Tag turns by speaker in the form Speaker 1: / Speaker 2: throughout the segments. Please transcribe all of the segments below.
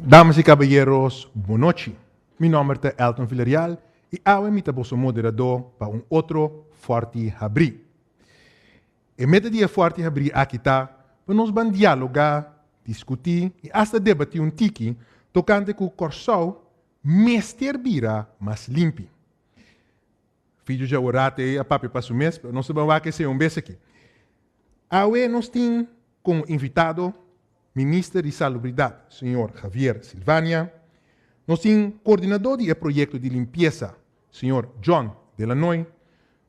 Speaker 1: Damas y caballeros, buenas noches. Mi nombre es Elton Villarreal y hoy me voy a moderador para un otro Forte Abrir. En medio de Forte Abrir aquí está, nos van a dialogar, discutir y hasta debatir un tiki tocante con el corso Mester Bira más limpi. Filho já orate a papi para su mes, pero nós vamos que ser um beijo aqui. Hoje nós temos como invitado Ministro de Salubridade, Sr. Javier Silvania. Nós temos coordenador do projeto de limpeza, Sr. John Delanoy.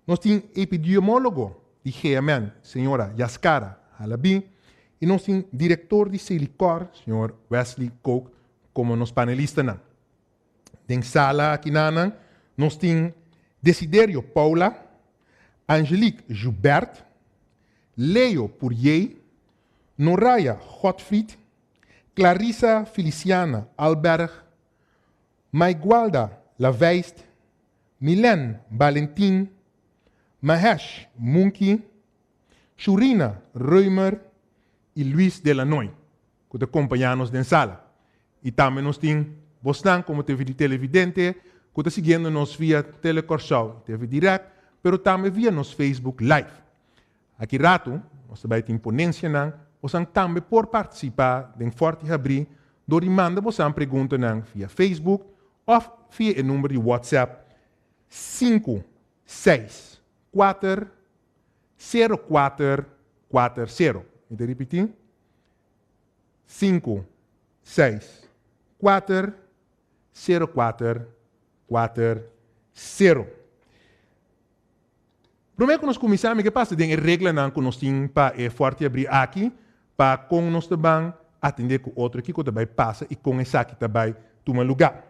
Speaker 1: Nós temos epidemiólogo de GMN, Sra. Yaskara Halabi. E nós temos diretor de Silicor, Sr. Wesley Coke, como nos panelistas. Em sala aqui, nós temos Desiderio Paula, Angelique Joubert, Leo Pourier, Noraya Gottfried, Clarissa Feliciana Alberg, Maigualda Laveist, Milen Valentin, Mahesh Munki, Shurina Reumer e Luis Delanoy, que acompanham-nos na sala. E também nós temos, você como televidente, que está seguindo-nos via telecorsal, TV Direct, mas também via nos Facebook Live. Aqui rato, nós também temos ponência, você também pode participar em Forte Abrir, onde manda você uma pergunta via Facebook ou via o número de WhatsApp 5640440. Vou repetir. 5640440. Primeiro que nós começamos, que passa tem regra que nós temos para Forte Abrir aqui, para com nós também atender com outro que também passa e com esse aqui também toma lugar.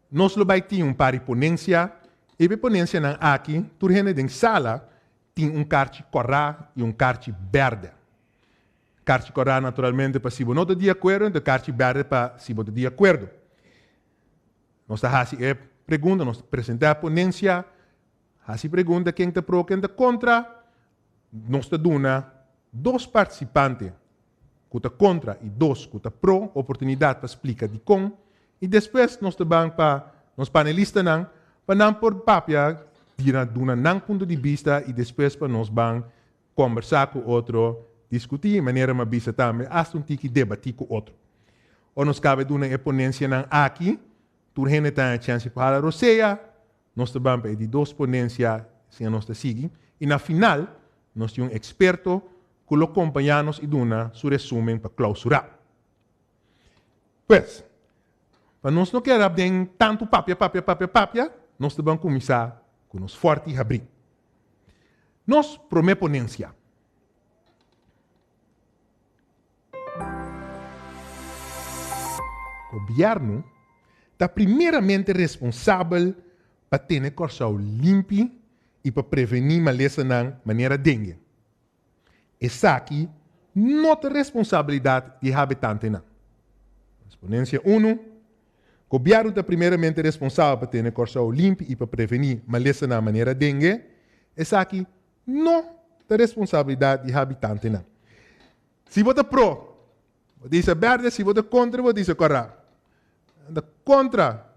Speaker 1: Nós vai ter um par de ponência, e a ponência aqui, tu gente em sala, tem um carte corá e um carte verde. Carte corá naturalmente para se você não está de acordo, e carte verde para se você está de acordo. Nós estamos pergunta, nós apresentamos a ponência, a pergunta quem está pro, quem está contra, nós estamos dando dois participantes que estão contra e dois que estão pro, oportunidade para explicar de como, e depois nós estamos para os panelistas, para não por papia, dar um ponto de vista e depois para nós vamos conversar com outro, discutir de maneira mais vista também, hasta um tique debatir com outro. Ou nós cabe dar uma ponência aqui, tu gente tem a chance para a roceia, nós também de duas ponências, se nós seguimos, e na final, nós temos um experto que lo acompanha-nos e dá seu resumo para clausurar. Pois, para nós não querer tanto papia, nós vamos começar com nos Forte Abrir. Nós, primeira ponência. O governo está primeiramente responsável para ter o corso limpo e para prevenir maleza de maneira dengue. Essa aqui não é responsabilidade de habitante. Respondência 1. O governo está primeiramente responsável para ter o corso limpo e para prevenir maleza de maneira dengue. Essa aqui não é responsabilidade de habitante. Se você é pro, você diz verde, se você é contra, você diz correto. Contra.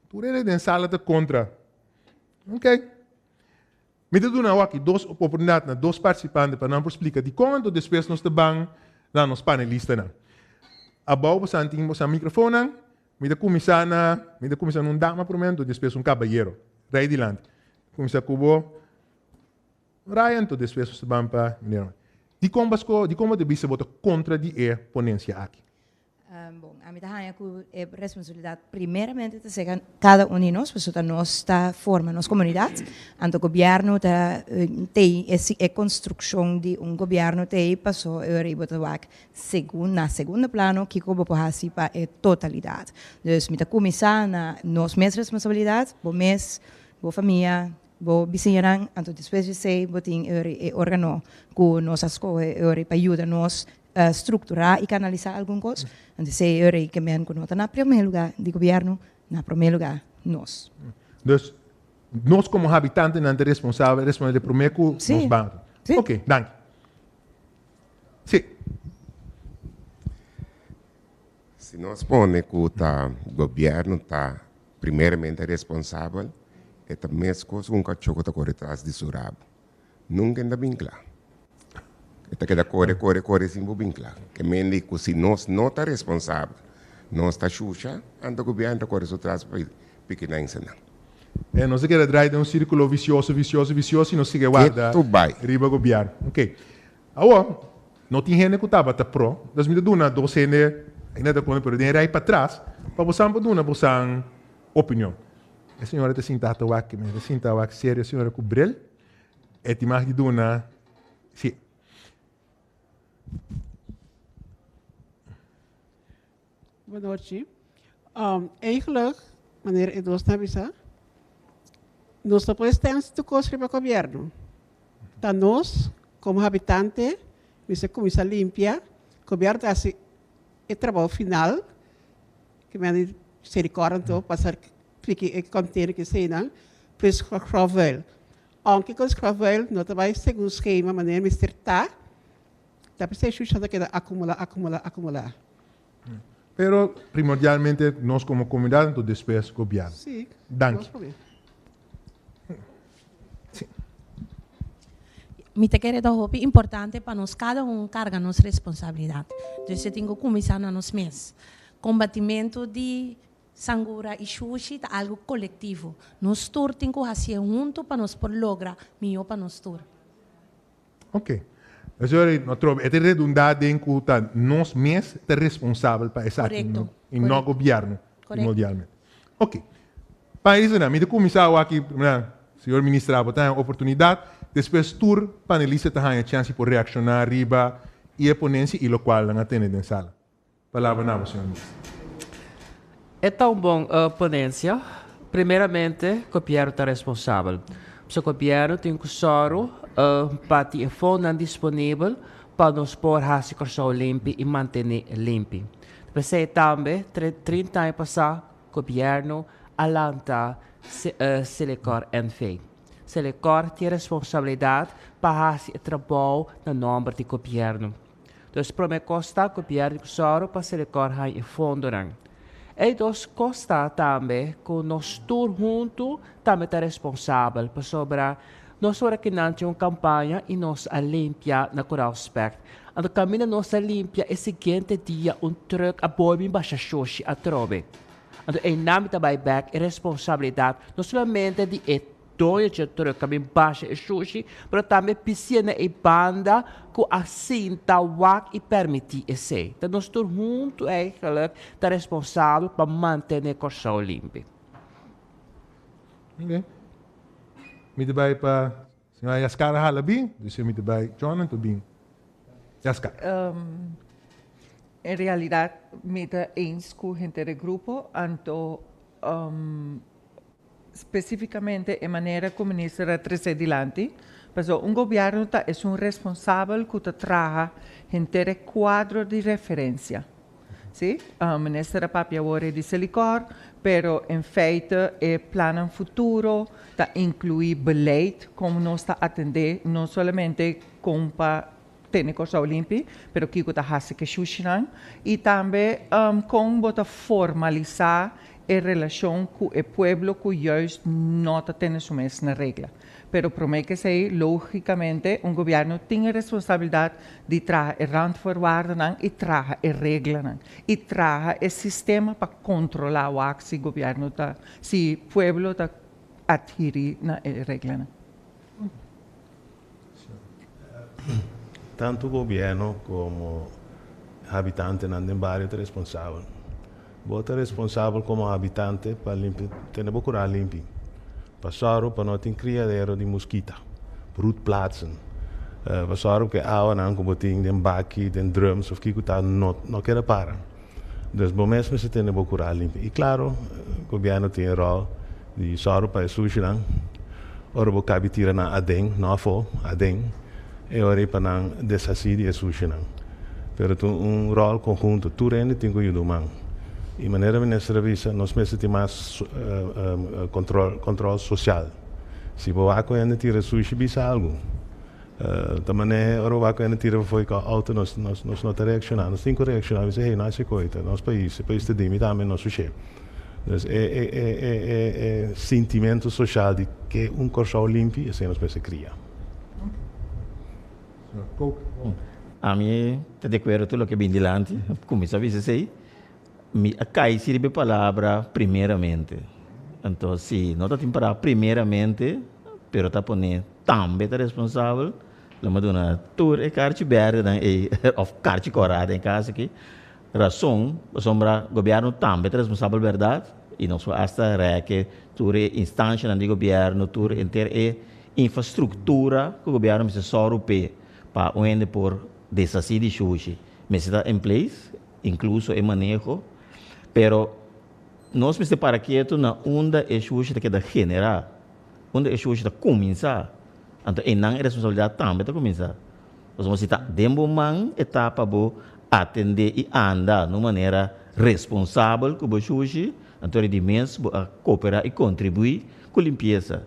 Speaker 1: Tu ele tem sala de contra. Ok? Me dou aqui duas oportunidades, dois participantes para não explicar de como, depois nós estamos nos panelistas. A boa você tem o microfone, me começar um dama por momento, depois um caballero. Vai adiante. Começar com o Ryan, depois você vai para de como de vista votar contra de ponência aqui.
Speaker 2: Bom, a minha responsabilidade primeiramente de ser cada um de nós, porque nós está forma nossa comunidade, então o governo tem essa construção de governo tem passou na segunda plano que como pode para a totalidade. Então, me começar na nossa responsabilidade, bom mês, boa família. Bo bisiran anto depois de sei botin órgano com nossa escola para ajudar nós a estruturar e canalizar alguma coisa. Anto sei que men com nota na primeiro lugar de governo, na primeiro lugar nós.
Speaker 1: Então, nós como habitantes não somos responsáveis de primeiro com os bancos.
Speaker 2: Sim.
Speaker 1: Ok, danke. Sim.
Speaker 3: Se nós põe que o governo está primeiramente responsável, é a mesma coisa que um cachorro está correndo atrás de surabo. Nunca ainda bem claro. Está que corre, sem bem claro. Que me diz que se nós não está responsável, nós está xuxa, anda o governo está correndo atrás para pequena ensinar.
Speaker 1: Não se quer draaien um círculo vicioso e não se quer guardar riba governo. Ok. Agora, não tem gente que estava pro, das me duna docene ainda da quando por dinheiro aí para trás, para você não duna você opinião. A senhora te sinta a toque, me sinta a toque sério, a senhora cobrel, e te mais de duna, sim.
Speaker 4: Boa noite. Eigenlijk, meneer Edos Nabisa, nós depois temos de coisa para o governo. Então, nós, como habitantes, nós começamos a limpar, o governo faz o trabalho final, que me se recordam, passar que contém que se não, pois o cravel. Aunque com o cravel, não vai segundo o esquema, maneira de estar, tá para ser justo que acumular.
Speaker 1: Pero primordialmente nós como comunidade então despeço governo.
Speaker 4: Sim.
Speaker 1: Danke.
Speaker 5: Me te quero dar importante para nós cada carga nossa responsabilidade. Então, eu tenho que começar nos meses. Combatimento de sangura e sushi é algo coletivo. Nós todos temos que fazer junto para nós lograr melhor para nós todos.
Speaker 1: Ok. A senhora é redundante em que nós mesmos somos responsáveis para essa
Speaker 5: Correto.
Speaker 1: E não o governo,
Speaker 5: Correto.
Speaker 1: Ok. Para isso, me começar aqui, senhor ministro, tem a oportunidade, depois tour panelista tem a chance por reaccionar riba e a ponência e o qual não tem na sala. Palavra na senhor ministro.
Speaker 6: É tão bom a ponência. Primeiramente, o governo está responsável. O governo tem que soro para ter fundo disponível para nos pôr a situação limpa e manter limpa. Depois também, 30 anos passados, o governo alanta Selecor NV. Selecor tem responsabilidade para fazer o trabalho no nome do governo. Então, promete costar o governo que soro para Selecor em fundo. E dos costa também que nós todos juntos também está responsável para sobre nós que não uma campanha e nós a limpar na coral aspecto. Ando caminho nós a limpar e seguinte dia truck a boy baixa xoxi a trobe. Ando em nome da buyback é responsabilidade não somente de dois de truck caminho baixa e xoxi, mas também piscina e banda que assim tá wak e permitir esse. Então nós todos juntos eigenlijk está responsável para manter a corção limpa.
Speaker 1: Ok. Me vai para senhora Yaskara Halabi, disse me vai John to bem. Yaskara.
Speaker 7: En realidad, me da eens com gente do grupo, então especificamente a maneira como o ministro adelante, mas o governo é responsável que traga gente de quadro de referência. Sim? O ministro Papia ora de Selicor, pero em feito é plano futuro, está incluir beleid como nós está atender não somente com para ter coisa limpa, pero que está fazendo que xuxinan e também com botar formalizar a relação com o pueblo que juist não está tendo a mesma regra. Pero prometo que sei, logicamente, governo tem a responsabilidade de trazer randvoorwaarden e trazer a regra e trazer o sistema para controlar o que o governo está, se o pueblo está adquirir na regra.
Speaker 8: Tanto o governo como habitante no barrio é responsável. Você é responsável como habitante para limpar, ter que curar limpo. Passar para não ter criadeiro de mosquita, broedplaatsen. Passar que água não como tem den baki, den drums of que está não quer parar. Dus bom mesmo se tem que curar limpo. E claro, o governo tem a rol de sorro para sushi não. Ora vou cabitir na adeng, não for adeng. E ora para não desasir de sushi não. Pero tu rol conjunto, tu rende tem que ajudar. E maneira de serviço, nós mesmos temos mais controle social. Se você ainda tira sushi, bisa algo. Também ora vai que tira foi que auto nós não te reaccionar, nós tem que reaccionar, você hey nós se coita, nosso país te dimi também nosso chefe. Dus sentimento social de que corso limpo e sem nos pensa cria.
Speaker 9: A mim te de acordo tudo que bem dilante, como sabe se sei, a cai sirve palavra primeiramente. Então se não tá temporada primeiramente, pero tá poner também tá responsável, lama dona tour e carte verde dan e of carte corada em casa aqui. Razão, sombra governo também é responsável verdade e não só hasta que tour instância do governo tour inter infraestrutura que o governo precisa sorver para onde por desasir de sushi, mas está em place, incluso em manejo, pero nós precisamos para quieto na onda é sushi que da generar, onda é sushi da começar, então e não é responsabilidade também da começar. Nós vamos estar dentro uma etapa bo atender e andar de maneira responsável com o sushi, então é de mês a cooperar e contribuir com a limpeza.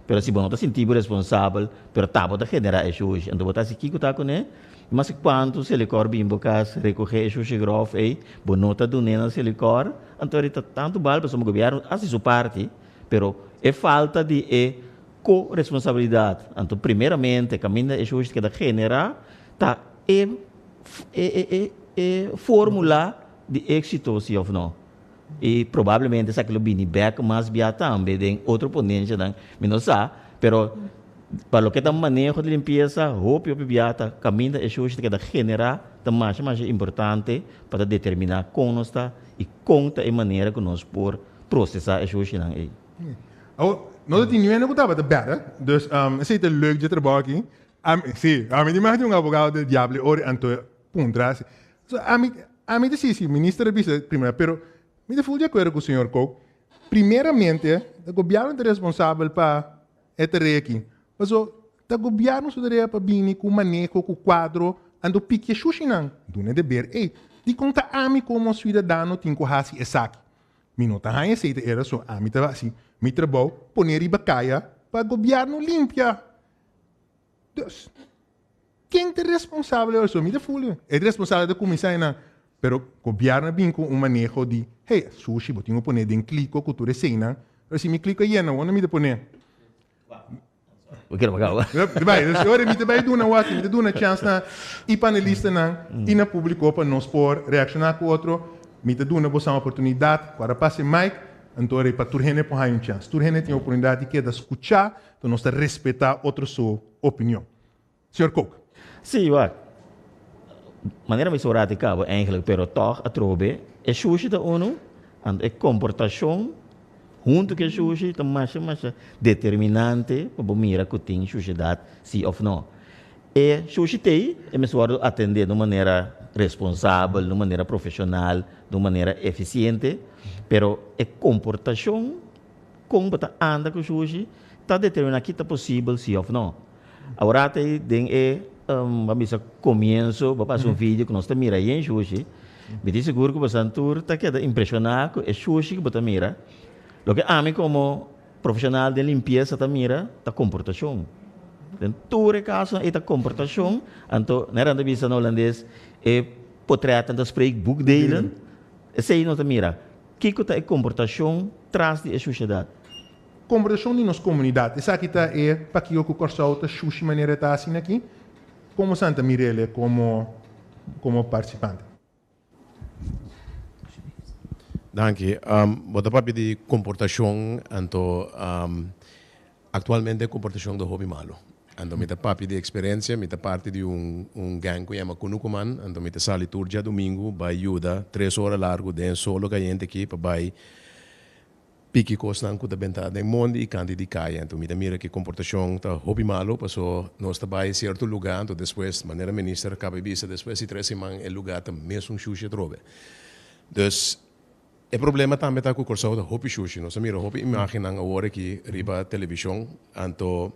Speaker 9: Pero se você se sentir responsável, pero tá bota generar sushi, então você se kiko tá com né, mas quanto se ele cor bimbo cas recorrer sushi grof aí, bonota do nena se ele cor, então ele tá tanto bal para o governo assim sua parte, pero é falta de co-responsabilidade. Então primeiramente caminho é sushi que da generar tá fórmula de êxito se ou não. E provavelmente essa aquilo bini back mas via também tem outro ponente dan minosa, pero para o que tam manejo de limpeza, hope o biata caminho é sushi que da generar tá mais importante para determinar como está e conta a maneira que nós por processar a sushi dan aí.
Speaker 1: Nós tínhamos não gostava de bad, dus sei te leuk de trabalho aqui. Sim, a mim demais um advogado de diabo ori anto pundras. So a mim disse ministro de primeiro, pero me fui de acordo com o senhor Coke. Primeiramente, o governo é responsável para esta aqui. Mas o governo deveria para vir com o manejo, com o quadro, ando pique sushi não. Do não dever, de conta a mim como cidadão tem que fazer essa aqui. Me não tá aí aceita era só a mim tava assim, me trabalho poner e bacaia para o governo limpia. Dus, quem é responsável é isso? Me fui. É responsável da comissão não. Pero o governo vem com um manejo de, hey, sushi, eu tenho que pôr dentro clico, cultura cena. Mas se me clico aí, não, onde me de pôr?
Speaker 9: O que é legal?
Speaker 1: Vai, agora me vai dar uma chance na e panelista na e na público para nós por reaccionar com outro, me dá uma boa oportunidade para passar mais, então para turhene por aí uma chance. Turhene tem a oportunidade de escutar, então nós respeitar outra sua opinião. Senhor Coke.
Speaker 9: Sim, maneira mais sorate cabo eigenlijk pero toch a trobe é sushi da uno and é comportação junto que sushi tá mais determinante para mira que tem sociedade se ou não é sushi tem é mesmo atender de maneira responsável de maneira profissional de maneira eficiente pero é comportação como tá anda com sushi tá determinando que tá possível se ou não agora tem vamos a começo, vou passar vídeo que nós estamos mirando em sushi. Me diz seguro que você está queda impressionado com o sushi que você mira. O que a mim como profissional de limpeza está mira, tá comportação. Então, todo caso é tá comportação. Então, na renda visa no holandês é portrait do spreekboek delen. Esse aí não está mira. Que é comportação traz de sociedade.
Speaker 1: Comportação de nossa comunidade. Essa aqui é para que o curso da sushi maneira está assim aqui. Como Santa Mirelle, como participante.
Speaker 10: Danke. Bota papi de comportação, então atualmente comportação do hobby malo. Então me papi de experiência, me parte de gang que chama Kunukuman, então me sali turja domingo, vai ajuda 3 horas largo, den solo que a gente aqui para vai pique costan que benta de mundo e canti de caia então me mira que comportação tá hobby malo passou nós tá vai certo lugar então depois maneira ministra acaba visa depois se 3 semanas o lugar tá mesmo sushi trobe dus o problema também tá com o curso da hobby sushi nós mira hobby imagem agora que riba televisão então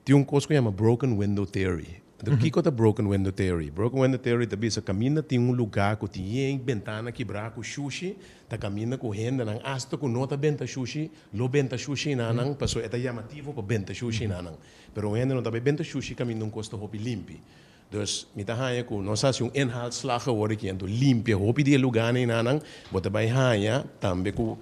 Speaker 10: tem coisa que chama broken window theory Então, que é a broken window theory? Broken window theory também se caminha tem lugar que tem ventana quebrar com sushi, tá caminha com renda não hasta com nota benta sushi, lo benta sushi não, pessoa é chamativo para benta sushi não. Pero renda não tá benta sushi caminha custa hopi limpi. Dus met de haaien ko, non sa yung inhaalslag geworden ki ento limpia hopi die lugar ni nanang, bota bij haaien tambe ko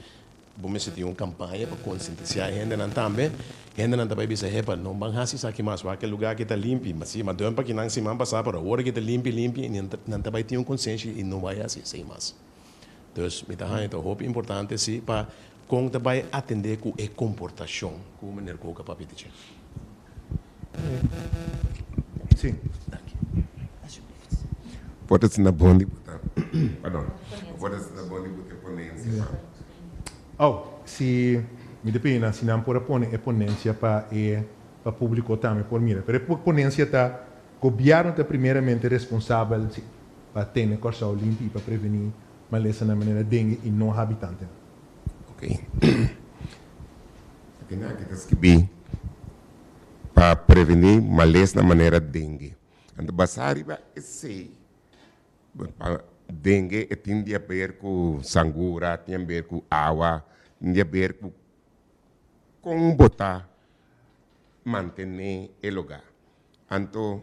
Speaker 10: bumisi yung kampanya para conscientizar gente nan tambe, gente nan tabay bisa hepa non bang hasi sa kimas wa que lugar kita limpi, mas ma doon pa kinang si mamba sa para hora kita limpi nan tabay yung consciência e não vai assim sem mais. Dus met de haaien to hopi importante si pa kung tabay atender ku e comportação, ku maneira ko kapapitiche.
Speaker 1: Sim.
Speaker 3: Pode-se na bonde botar. Perdão. Pode-se na bonde botar ponência.
Speaker 1: Se me depende, se não pode pôr ponência para o público também por mim. Mas a ponência está, o governo está primeiramente responsável para ter corção limpo e para prevenir maleza na maneira dengue e não habitante.
Speaker 3: Ok. Aqui não está escrito para prevenir maleza na maneira dengue. Então, basariba é sei. Dengue tem a ver com sangura, tem a ver com água, tem a ver com botar, manter o lugar. Então,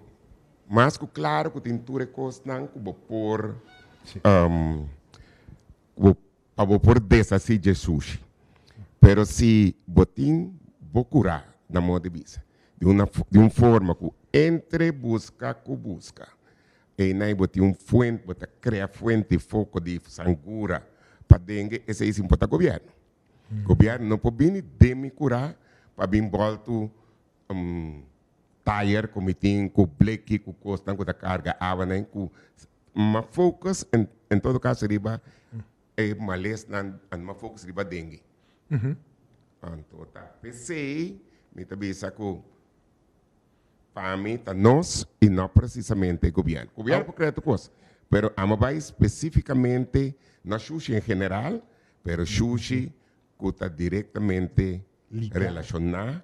Speaker 3: mas claro que tem tudo coisas não que vou pôr para pôr dessa de sushi. Pero se botin vou curar na moda de visa de uma forma que entre busca com busca. E nós botamos fonte, criar fonte de foco de sangura para dengue, esse é importante o governo. O governo não pode vir de curar para vir voltar tire, como tem com bleque, com costa, com a carga, água, com uma focus, em todo caso, seria malestar, uma focus seria dengue. Então, tá. Pensei, me também sacou. Para mim, está nós e não precisamente o governo. O governo pode criar coisas, mas a especificamente na sushi em geral, mas sushi que está diretamente relacionado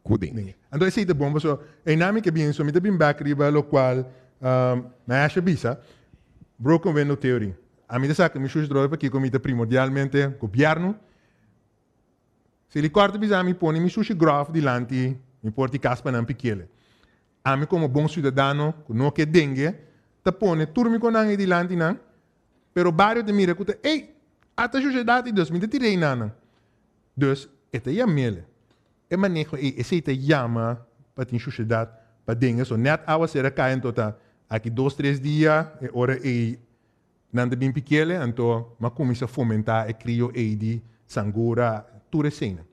Speaker 3: com o dengue.
Speaker 1: Então, esse é bom, mas a dinâmica é bem, so me dá bem back riba, lo qual, na acha bisa, broken window theory. A mim dá que me sushi droga aqui como primordialmente o governo. Se ele corta bisa, me põe me sushi graf diante, me porti caspa não pequele. A mim como bom cidadão, não que dengue, te põe turmi com nangue diante não, pero barrio de mira que ei, até sociedade dus me tirei não. Dus ete ja mele. E manejo esse te chama para tin sociedade para dengue, so net awa será caem tota aqui 2-3 dias e ora não de bem pequele, então mas começa a fomentar e crio de sangura tudo cena.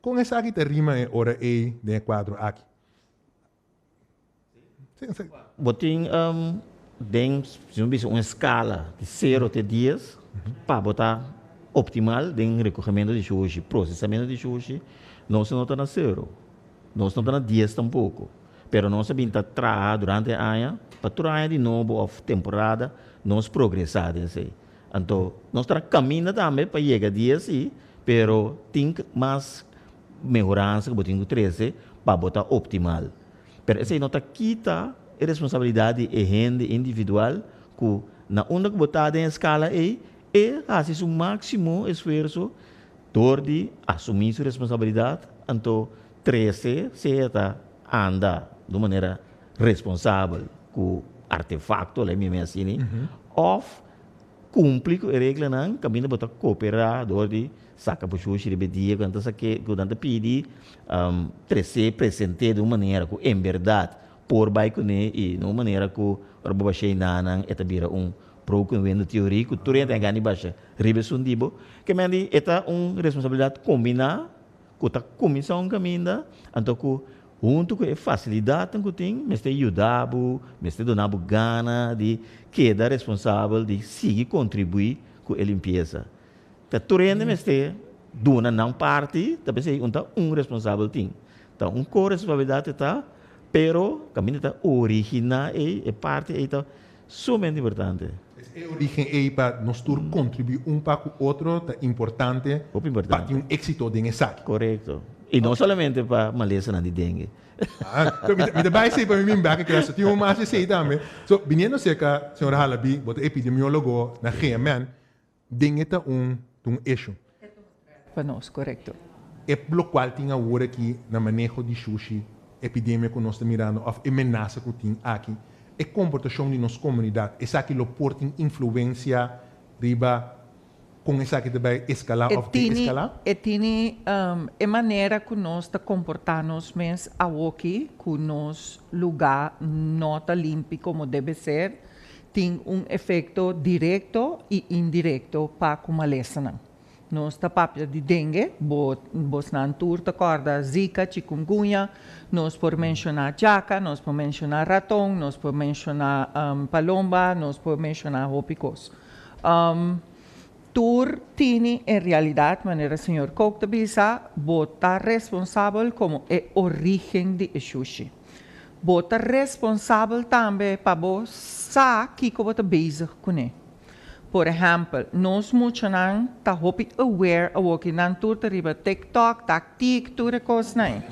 Speaker 1: Com essa aqui te rima e ora de quadro aqui.
Speaker 9: Botin uma escala de 0 até 10 para botar optimal de recolhimento de sushi, processamento de sushi, não se nota na 0, não se nota na 10 tampouco, pero não se pinta trabalhar durante a ano, para trabalhar de novo of temporada, nós progressar em si. Então, nós caminhamos também para chegar a 10, pero tem mais melhorança que botin 13 para botar optimal. Pero essa nota quita a responsabilidade e rende individual que na onda que botada em escala faz o máximo esforço de assumir sua responsabilidade, então 13 se anda de maneira responsável com artefacto, lá mesmo assim, ou cumpre com a regra não, caminha botar cooperar, de saca por sushi de dia quando você pede 13 presente de uma maneira que em verdade por baixo né e de uma maneira que o baixei nanang etabira broken window teoria que tu tem ganho baixa ribesundibo que mendi eta responsabilidade combinar com a comissão caminha então que junto com a facilidade que tem mas te ajudabo mas te donabo gana de queda responsável de seguir contribuir com a limpeza. Tu rende mas te dona não parte também sei responsável tem então co-responsabilidade está pero caminho está original e parte está sumamente importante.
Speaker 1: É origem para nós contribuir para o outro é importante para ter êxito de essa.
Speaker 9: Correto. E não somente para Malesa na de dengue.
Speaker 1: Me daarbij zei bij mijn back, ik krijg het jongen maar zei daarmee. Zo, binnen zeker, senhor Halabi, wat epidemiologo na GMN, dingen te un issue.
Speaker 7: Panos, correcto.
Speaker 1: E bloquear tinha hora aqui na manejo de sushi, epidemia que nós estamos mirando, ou ameaça que tem aqui, e comportação de nossa comunidade, essa que lo porta influência riba com essa que também escalar ou escalar?
Speaker 7: E tem a maneira que nós está comportando-nos mesmo aqui, que nosso lugar não está limpo como deve ser, tem efeito direto e indireto para a malesa. Nós está papia de dengue, vos na tour te corda zika, chikungunya, nós por mencionar jaca, nós por mencionar ratão, nós por mencionar palomba, nós por mencionar hopicos. Tour tiene en realidad, maneira senhor Cook te bisa, bota responsável como é origen de sushi. Bota responsável também para você que bota bezig com ele. Por exemplo, nós muitos não tá hopi aware a que não tour te riba TikTok, tudo coisa não.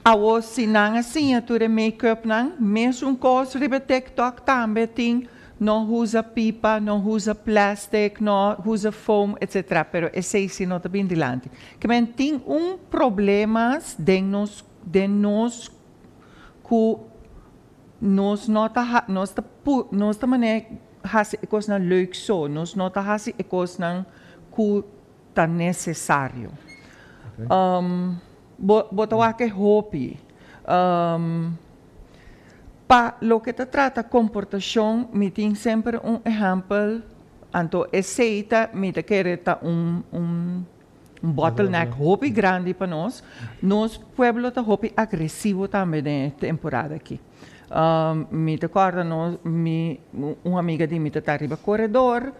Speaker 7: A se não assim, tudo make-up não, mesmo coisa riba TikTok também tem. Não usa pipa, não usa plástico, não usa foam, etc. Pero esse sim não está bem dilante. Que tem problema de nós que nós não está maneira hasi ekos na leuk so, nós não está hasi ekos na que está necessário. Botawa que hobby. Para lo que te trata comportação, me tem sempre exemplo. Então, aceita, me te quer bottleneck hobby grande para nós. Nos pueblo tá hobby agressivo também na temporada aqui. Me te acorda, uma amiga de mim tá arriba corredor.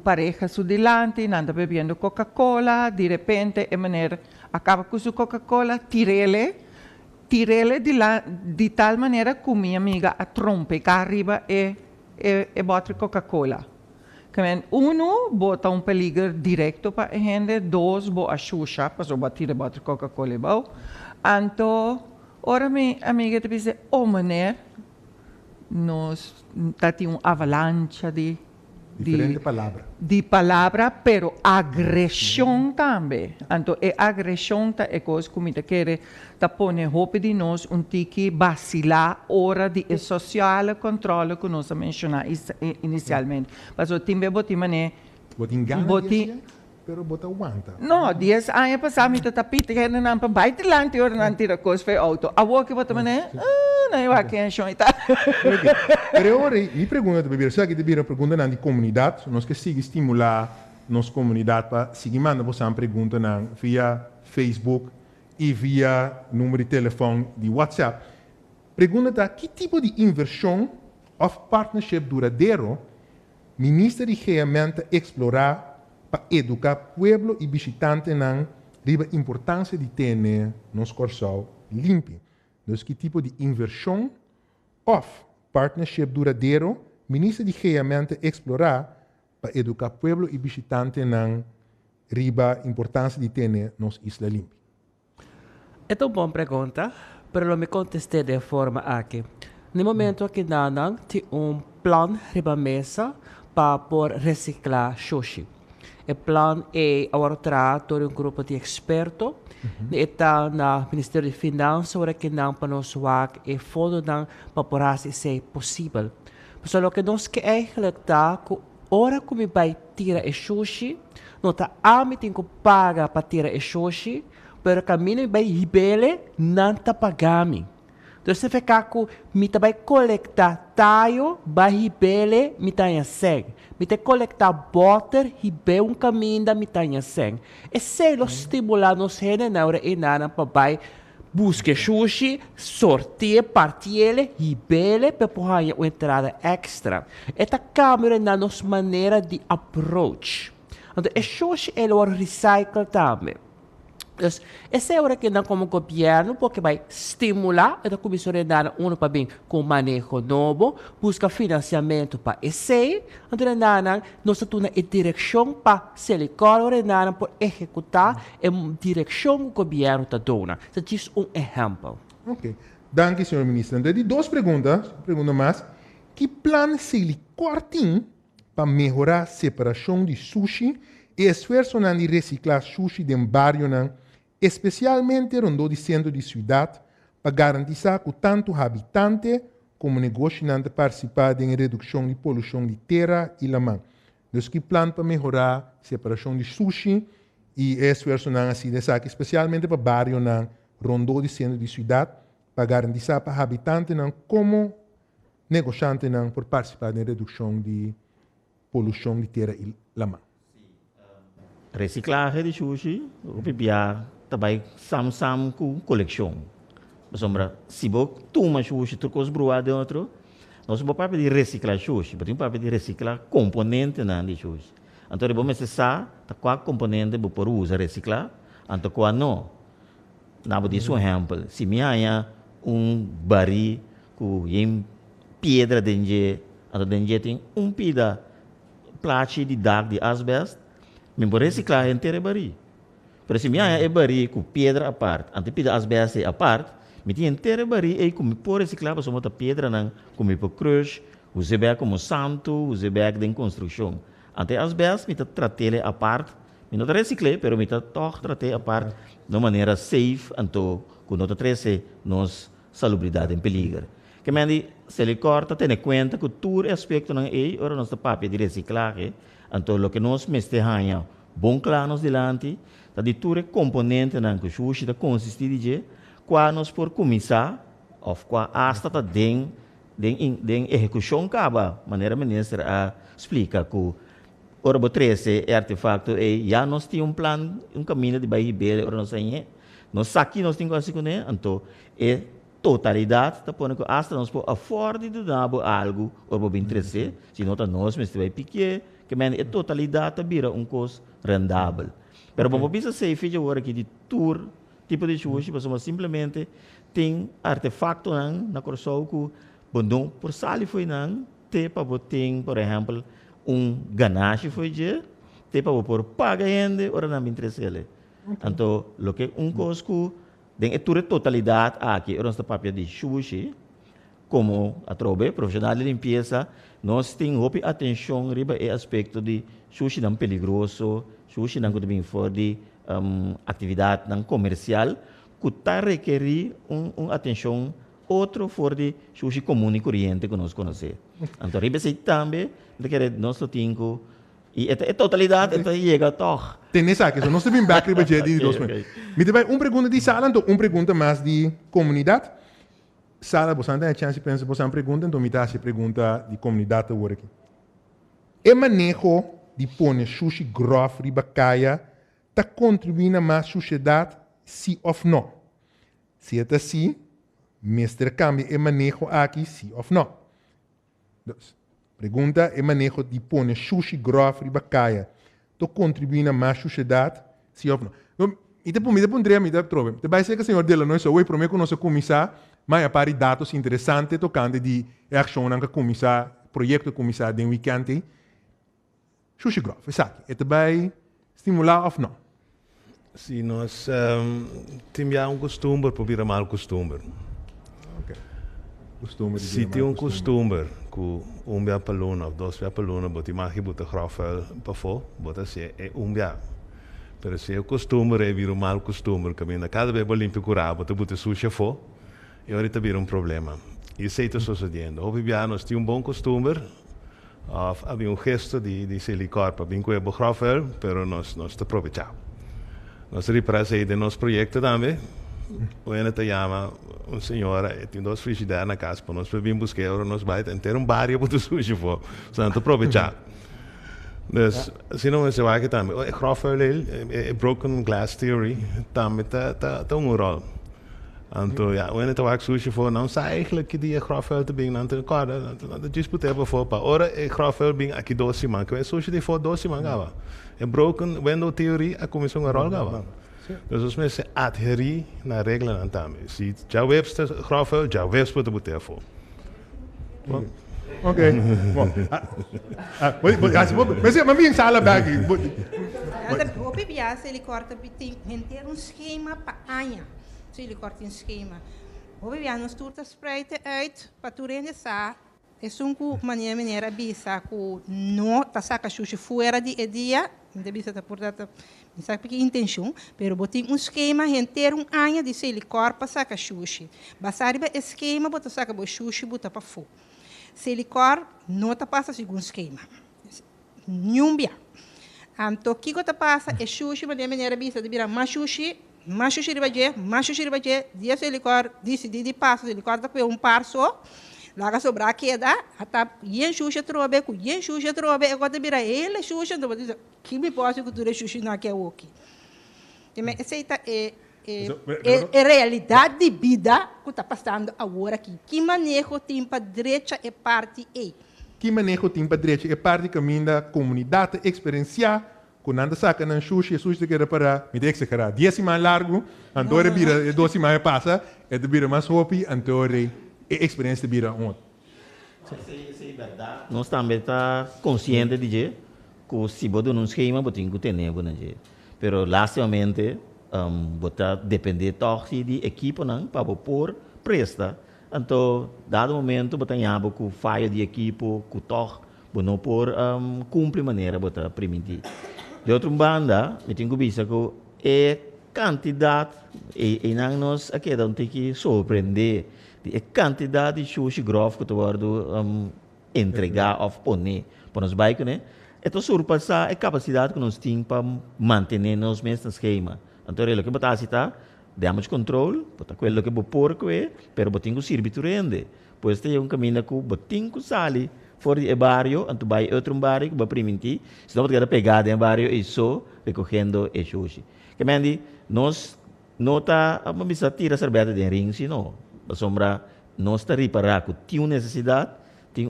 Speaker 7: Pareja su delante, anda bebendo Coca-Cola, de repente, acaba com sua Coca-Cola, tirele de tal maneira que minha amiga a trompe cá arriba e bota Coca-Cola. Bota peligro direto para a gente, dois, a xuxa, para bota Coca-Cola. Então, ora minha amiga te diz, maneira, nós temos avalanche
Speaker 1: Diferente palavra.
Speaker 7: De palavra, pero agressão também. Então, a agressão é coisa que me quer pôr roupa de nós tique vacilar hora de social controle que nós mencionamos inicialmente. Mas eu também botei mané.
Speaker 1: Pero bota aguanta.
Speaker 7: Não, 10 anos passados, me tapite que não para baita lá, te não tira coisa foi auto. A boa que bota mané, não eu aqui em chão e tal.
Speaker 1: Pero ora, me pergunta de beber, sabe que devia pergunta na comunidade, nós que siga estimular nossa comunidade para seguir mandando você uma pergunta via Facebook e via número de telefone de WhatsApp. Pergunta que tipo de inversão ou partnership duradouro ministro de Realmente explorar para educar pueblo e visitante na importância de ter nosso corso limpo. Então, que tipo de inversão ou partnership duradouro ministro de Realmente explorar para educar pueblo e visitante na importância de ter nossa isla limpa?
Speaker 6: É uma boa pergunta, mas eu me contestei de forma aqui. No momento que nós temos plano riba mesa para reciclar sushi. O plano é agora por grupo de expertos. Está no Ministério de Finanças, ora que não para nós e fundo não para poder ser possível. Mas o que nós queremos é que ora que vai tirar o sushi, não está a mim tem que pagar para tirar o sushi, mas o caminho vai ribele não está pagando. Então, se ficar com me vai coletar taio, vai ribele, me tenha sangue. Me te coletar butter, ribele caminho da me tenha sangue. E se lo estimular nos rende na hora e nada para vai buscar sushi, sortir, partir, ribele, para poder uma entrada extra. Esta câmera na nossa maneira de approach. Então, o sushi é o recycle também. Dus essa é a hora que nós como governo porque vai estimular a comissão de dar para bem com manejo novo, busca financiamento para esse, então nós temos a direção para se ele corre por executar a direção que o governo está dando. Isso é exemplo.
Speaker 1: Ok. Danke, senhor ministro. Então, de duas perguntas mais. Que plano se ele cortem para melhorar a separação de sushi e esforço de reciclar sushi de barrio, especialmente rondo de centro de cidade, para garantir que tanto habitante como negócio de participar na redução de poluição de terra e lama. Então, que plano para melhorar a separação de sushi e esforço assim de saque, especialmente para barrio rondo de centro de cidade, para garantir para habitante como negociante por participar na redução de poluição de terra e lama.
Speaker 9: Reciclagem de sushi, o PPA também sam com coleção. Sombra, se você toma sushi, trocou os bruados dentro, nós vamos para de reciclar sushi, mas para de reciclar componente de sushi. Então, vamos necessitar qual componente você usa reciclar, então qual não. Na verdade, um exemplo, se me há barril com pedra dentro, então dentro tem pida plástico de dag de asbesto, me vou reciclar inteiro barril. Pero se me há barril com pedra à parte, então pida asbesto à parte, me tem inteiro barril e como por reciclar, você bota pedra como por crush, use bem como santo, use bem de construção. Ante asbesto, me tratei à parte, me não reciclei, pero me toch tratei à parte de maneira safe, então quando nós trazemos nossa salubridade em perigo. Que me se ele corta, tem em conta que todo aspecto não é ora nosso papel de reciclagem, então o que nós mestejamos bom claro nos delante, tá de todo componente não que o sushi está consistir de qual nós por começar, ou qual hasta tá den execução caba, maneira ministra a explica que ora o 13 artefacto e já nós temos plano, caminho de bairro belo, ora nós aí, nós aqui nós temos assim com né, então é totalidade, tá pondo que hasta nós por afford de dar algo, ora bem 13, se nota nós mas vai pique, que men é totalidade vira custo rendável. Pero vamos pensar se fez agora aqui de tour tipo de sushi, mas simplesmente tem artefacto na corso que bondom por sali foi não, te para botar, por exemplo, ganache foi je, te para por paga ainda, ora não me interessa ele. Então, lo que custo den a totalidade aqui, nós temos papel de sushi, como a trobe, profissional de limpeza, nós temos atenção riba e aspecto de sushi não perigoso, sushi não bem for de atividade não comercial, que está requerir atenção outro for de sushi comum e corrente que nós conhecemos. Então, riba se também, nós temos e a totalidade chega toch.
Speaker 1: Tem nessa questão, nós temos back riba de 2 meses. Me dá pergunta de sala, então pergunta mais de comunidade. Sala, você tem a chance de pensar, você pergunta, então me dá essa pergunta de comunidade agora aqui. É manejo de pôr sushi grof riba caia, está contribuindo mais à sociedade, sim ou não? Se é assim, mestre cambia é manejo aqui, sim ou não? Pergunta é manejo de pôr sushi grof riba caia, está contribuindo mais à sociedade, sim ou não? E depois me dá trove. Vai ser que o senhor dela não é só, para mim que nós começar, mas há pari dados interessantes tocando de ação que começar, projeto começar de weekend. Sushi grof, exato. É também estimular ou não?
Speaker 8: Se nós temos costume, para virar mal costume.
Speaker 1: Ok. Costume
Speaker 8: se tem costume, que via paluna, ou 2 via paluna, botar mais que botar grof para fora, botar se é via. Pero se o costume é virar mal costume, que cada vez limpo curar, botar sushi fora, e ahorita vira problema. E isso está sucedendo. Houve nós temos bom costume, havia gesto de se ligar para bem que é grofel, pero nós aproveitamos. Nós representamos de nosso projeto também. Hoje te chama senhora, tem 2 frigidários na casa, para nós vir buscar, nós vai ter barrio para sushi for. Portanto, aproveitar. Dus, se não se vai que também, grofel é broken glass theory, também tá rol. Então, ja, wanneer te werk sushi voor, dan zei eigenlijk die grafvuil te bing, dan te korten, dat disputeren voor pa. Ora, grafvuil bing, aqui doce man, que sushi de voor doce man gava. É broken window theory, a comissão a rol gava. Dus os mensen adherir na regra aan tame. Si já webster grafel, já webster te botar voor.
Speaker 1: Ok. Bom. Mas minha sala bag.
Speaker 11: Op IBS ele corta inteiro schema para anha. Se ele corta schema. Op IBS nos turta spreiden uit para tu rendesar. É uma maneira bisa que não tá saca xuxa fora de dia, ainda bisa tá por data, não sabe porque intenção, pero botem esquema inteiro ano de se ele corpa saca xuxa. Basariba esquema bota saca bo xuxa bota para fora. Se ele cor não tá passa segundo esquema. Nyumbia. Anto kiko tá passa é xuxa maneira bisa de virar machuxi ribaje, dia se ele cor decide de passo, ele corta para par só. Laga sobrar queda, até yen xuxa trobe, agora vira ele xuxa, então diz que me posso que tu xuxa não quer o que. Também aceita é realidade de vida que está passando agora aqui. Que manejo tem para direita e parte e.
Speaker 1: Que manejo tem para direita e parte caminho da comunidade experienciar quando anda saca na xuxa que era para me deixa cara 10 semanas largo, andora vira 12 semanas passa, é de vira mais hopi, andora experiência de vida ontem.
Speaker 9: Sim, verdade. Nós também estamos conscientes de que se você não esquema, você tem que ter nebo, né? Pero lastimamente, você depende de de equipe não para pôr presta. Então, dado momento, você tem algo que falha de equipe, que toque, você não pôr cumpre maneira você permitir. De outra banda, eu tenho que dizer que é quantidade e não nos aqui não tem que surpreender. A quantidade de xuxa grof que tu guardo entregar ou poner para nos bikes, né? Então surpassar a capacidade que nós temos para manter nos mesmos esquema. Então ele que botar está damage control, botar aquilo que pôr que é, pero botar que servir tu rende. Pois tem caminho que botar que sali fora de barrio, então vai outro barrio que vai permitir, se não botar pegada em barrio e só recolhendo a xuxa. Que mende nós não tá a missa tira cerveja de ring, senão a sombra não está reparar que tem uma necessidade, tem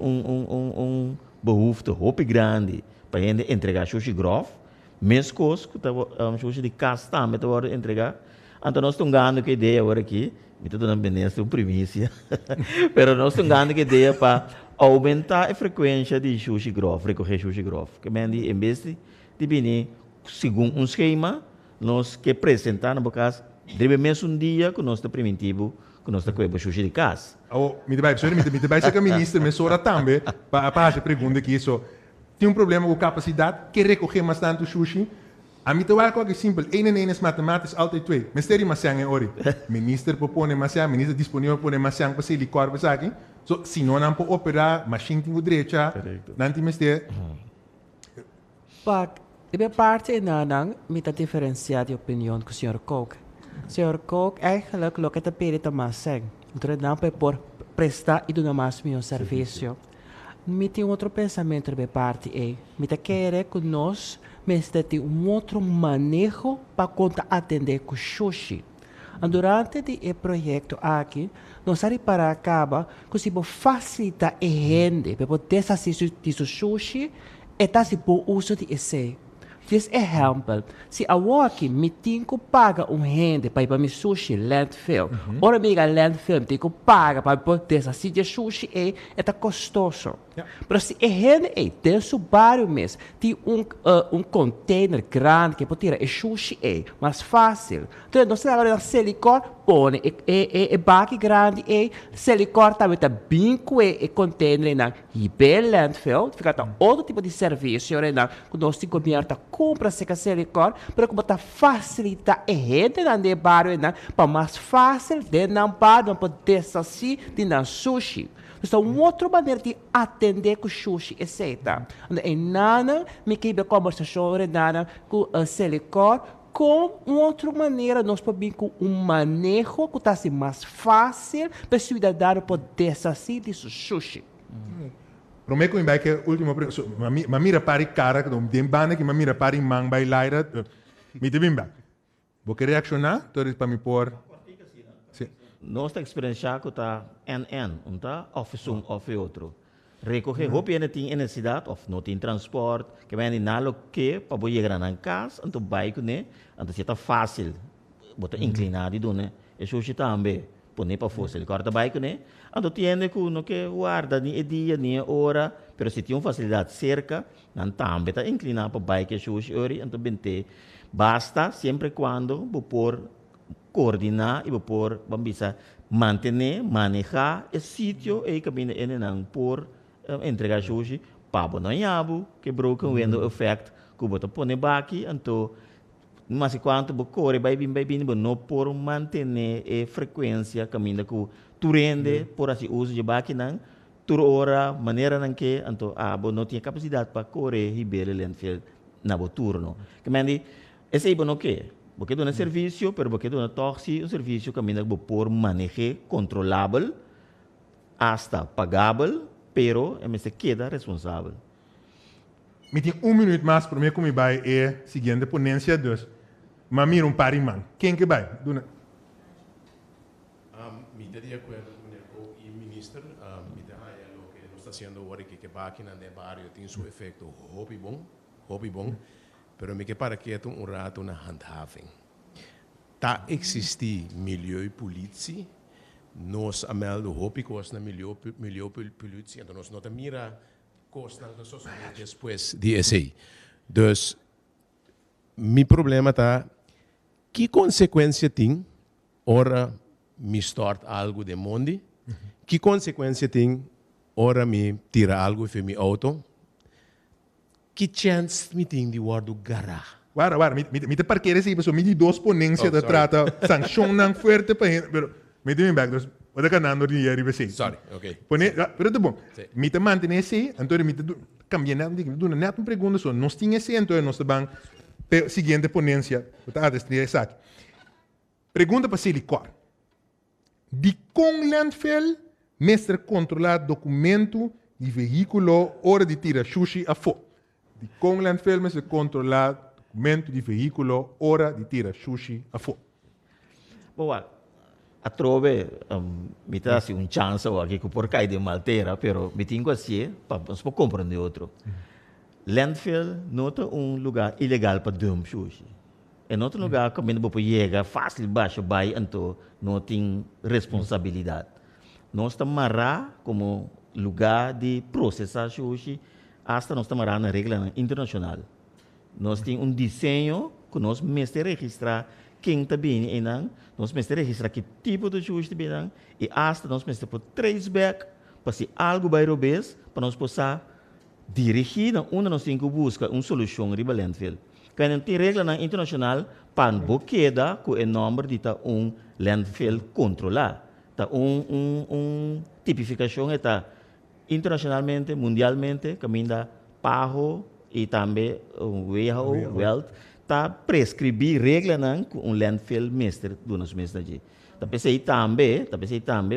Speaker 9: behoefte hoop grande para gente entregar xuxa grof, mesmo coisa que a xuxa de casa também está entregar. Então nós estamos ganhando que ideia agora aqui, me estou dando benesse uma primícia, mas nós estamos ganhando que ideia para aumentar a frequência de xuxa grof, recorrer xuxa grof. Que em vez de vir segundo um esquema, nós que apresentar no caso, deve mesmo dia que nós está primitivo, que nós está com a xuxa de casa.
Speaker 1: Me vai ser que a ministra me sora também para fazer pergunta que isso tem problema com capacidade que recorrer mais tanto xuxa. A mim tem algo que simples, 1 e 1 matemáticas altijd 2. Ministério masang é ori. Minister propõe masang, minister disponível propõe masang para se licor para aqui. So se não não pode operar, machine tem o direito, não tem ministério.
Speaker 6: Pak, de parte nanang met een differentiële opinion com o Sr. Cook. Sr. Cook eigenlijk lo que te pede te masang. Então não por prestar e do mais meu serviço. Me tem outro pensamento de parte é, me te querer que nós mas tem outro manejo para atender com o sushi. Durante o projeto aqui, nós vamos para acaba que se facilitar a gente para poder fazer o sushi e fazer o uso de esse. Por exemplo, se a aqui me tem que pagar gente para ir para o sushi landfill, ora me landfill tem que pagar para poder fazer o sushi é custoso. Mas se a gente tem o barrio mesmo, tem container grande que pode tirar o sushi mais fácil. Então, nós agora na silicone, põe o baque grande silicone também está bem com o container na bem landfill, fica outro tipo de serviço, que nós temos que compra seca silicone, para que facilitar a gente na barrio para mais fácil de não poder fazer de sushi. Então, uma outra maneira de atender com o sushi é essa. E nada me quebra conversação com o silicone, com outra maneira nós podemos com manejo que está assim mais fácil para o cidadão poder fazer de sushi.
Speaker 1: Prometo que vai que a última pergunta, mira para cara que não tem banda que mira para mang by Lyra, me te bimba. Vou querer reaccionar, então para me pôr.
Speaker 9: Nossa experiência que está office outro. Recorrer roupa ainda tem necessidade, ou não tem transporte, que vem de nada que para chegar na casa, então bike né, então está fácil bota inclinado e dona e sushi também pone para força ele corta bike né ando tiende que no que guarda ni dia ni hora pero se tem facilidade cerca não também tá inclinado para bike e sushi ori então bente basta sempre quando vou por coordenar e vou por bisa manter manejar esse sítio e caminho ele não por entregar sushi para não yabu que broken window effect que bota pone baki então mas quanto vou correr vai bem não por manter a frequência caminho que tu rende por assim uso de baki não tur hora maneira não que então não tinha capacidade para correr e bele landfill na bo turno que mandi esse aí não que porque dona serviço pero porque dona toxi serviço caminho que por manejar controlável hasta pagável pero se queda responsável.
Speaker 1: Me tem minuto mais para mim como vai é seguinte ponência dos mas mira par de man quem que vai dona
Speaker 10: me de acordo com o ministro me da o que nós está fazendo agora que vai aqui na barrio tem seu efeito hobby bom pero me que para que é rato na handhaving tá existir milieu e polícia nós ameldo hobby costa na milieu polícia então nós não tá mira costa na sociedade depois de esse dus meu problema tá que consequência tem ora me start algo de mundo que consequência tem ora me tira algo para meu auto que chance me tem de guardar garra
Speaker 1: Guarda, me te parqueira assim, pessoal, me de duas ponências da trata, sanção não forte para gente, pero me te back, dos, o da canando de ir e
Speaker 10: sorry, ok.
Speaker 1: Pero tá bom, me te mantém esse, então me te cambia nada, do neto uma pergunta só, nós tinha esse, então nós também, seguinte ponência, tá a destruir essa aqui. Pergunta para Silicor. De com landfill, mestre controlar documento de veículo, hora de tirar sushi a fo. De com landfill, mestre controlar documento de veículo, hora de tirar sushi a fo.
Speaker 9: Boa, a trove, me dá assim chance aqui que por cair de malteira, pero me tenho assim para compreender outro. Landfill não é lugar ilegal para dump sushi. É outro lugar que não pode chegar fácil baixo vai então não tem responsabilidade. Nós estamos marrar como lugar de processar sushi, hasta nós estamos marrar na regra internacional. Nós temos desenho que nós mestre registrar quem está bem e não, nós mestre registrar que tipo de sushi está bem e hasta nós mestre por traceback para se algo vai robes para nós possar dirigir onde nós temos que buscar uma solução riba landfill. Quando tem regra internacional para boqueda com o nome de landfill controlar, tá tipificação está internacionalmente, mundialmente, caminho pago e também WHO, Wealth, está prescrever regra com landfill mestre do nosso mestre de. Tá pensei também,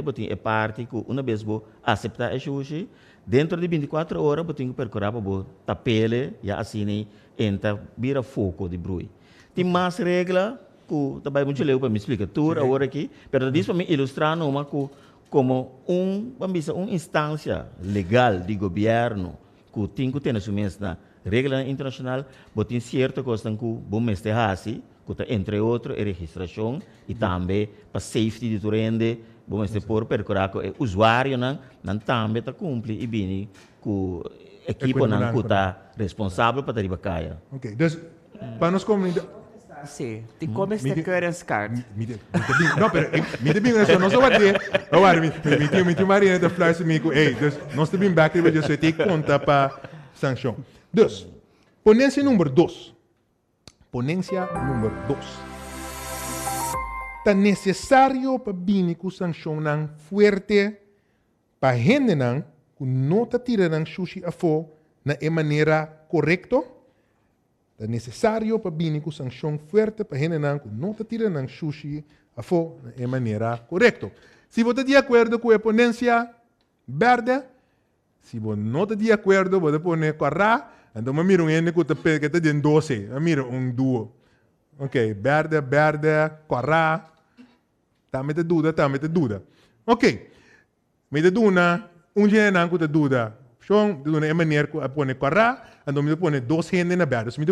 Speaker 9: botem é parte que uma vez vou aceitar esse sushi, dentro de 24 horas botem que percorrer para tapele e assim entra vira foco de brui. Tem mais regra que também muito leu para me explicar tudo agora aqui, pero disso para me ilustrar uma como uma instância legal de governo que tem que ter na sua mesma regra internacional, botem certa coisa que bom mestre assim, que entre outros a registração e também para safety de turende, bom mestre por percorrer com o usuário não também está cumprir e bem com equipe não que está responsável para a caia.
Speaker 1: Ok, então para nós comunidade
Speaker 6: Sim, tem como este currency card.
Speaker 1: Não, pero me bem isso, nós vamos ter. Agora, me tem Marina da Flash comigo, ei, nós temos back de você tem conta para sanção. Dus, ponência número 2. Ponência número 2. Está necessário para vir com sanção forte para gente que não está tirando sushi a fora na maneira correta. Está necessário para vir com sanção forte para gente que não está tirando sushi a fora na maneira correta. Se você está de acordo com a ponência verde, se você não está de acordo, você pode correr. Então, eu miro que está de 12, eu miro duo. Ok, verde, correr. Tá me dúvida. Ok, me dúvida, dia não que dúvida. Então, de uma maneira que pode correr, então me pone 2 gente na verde. Me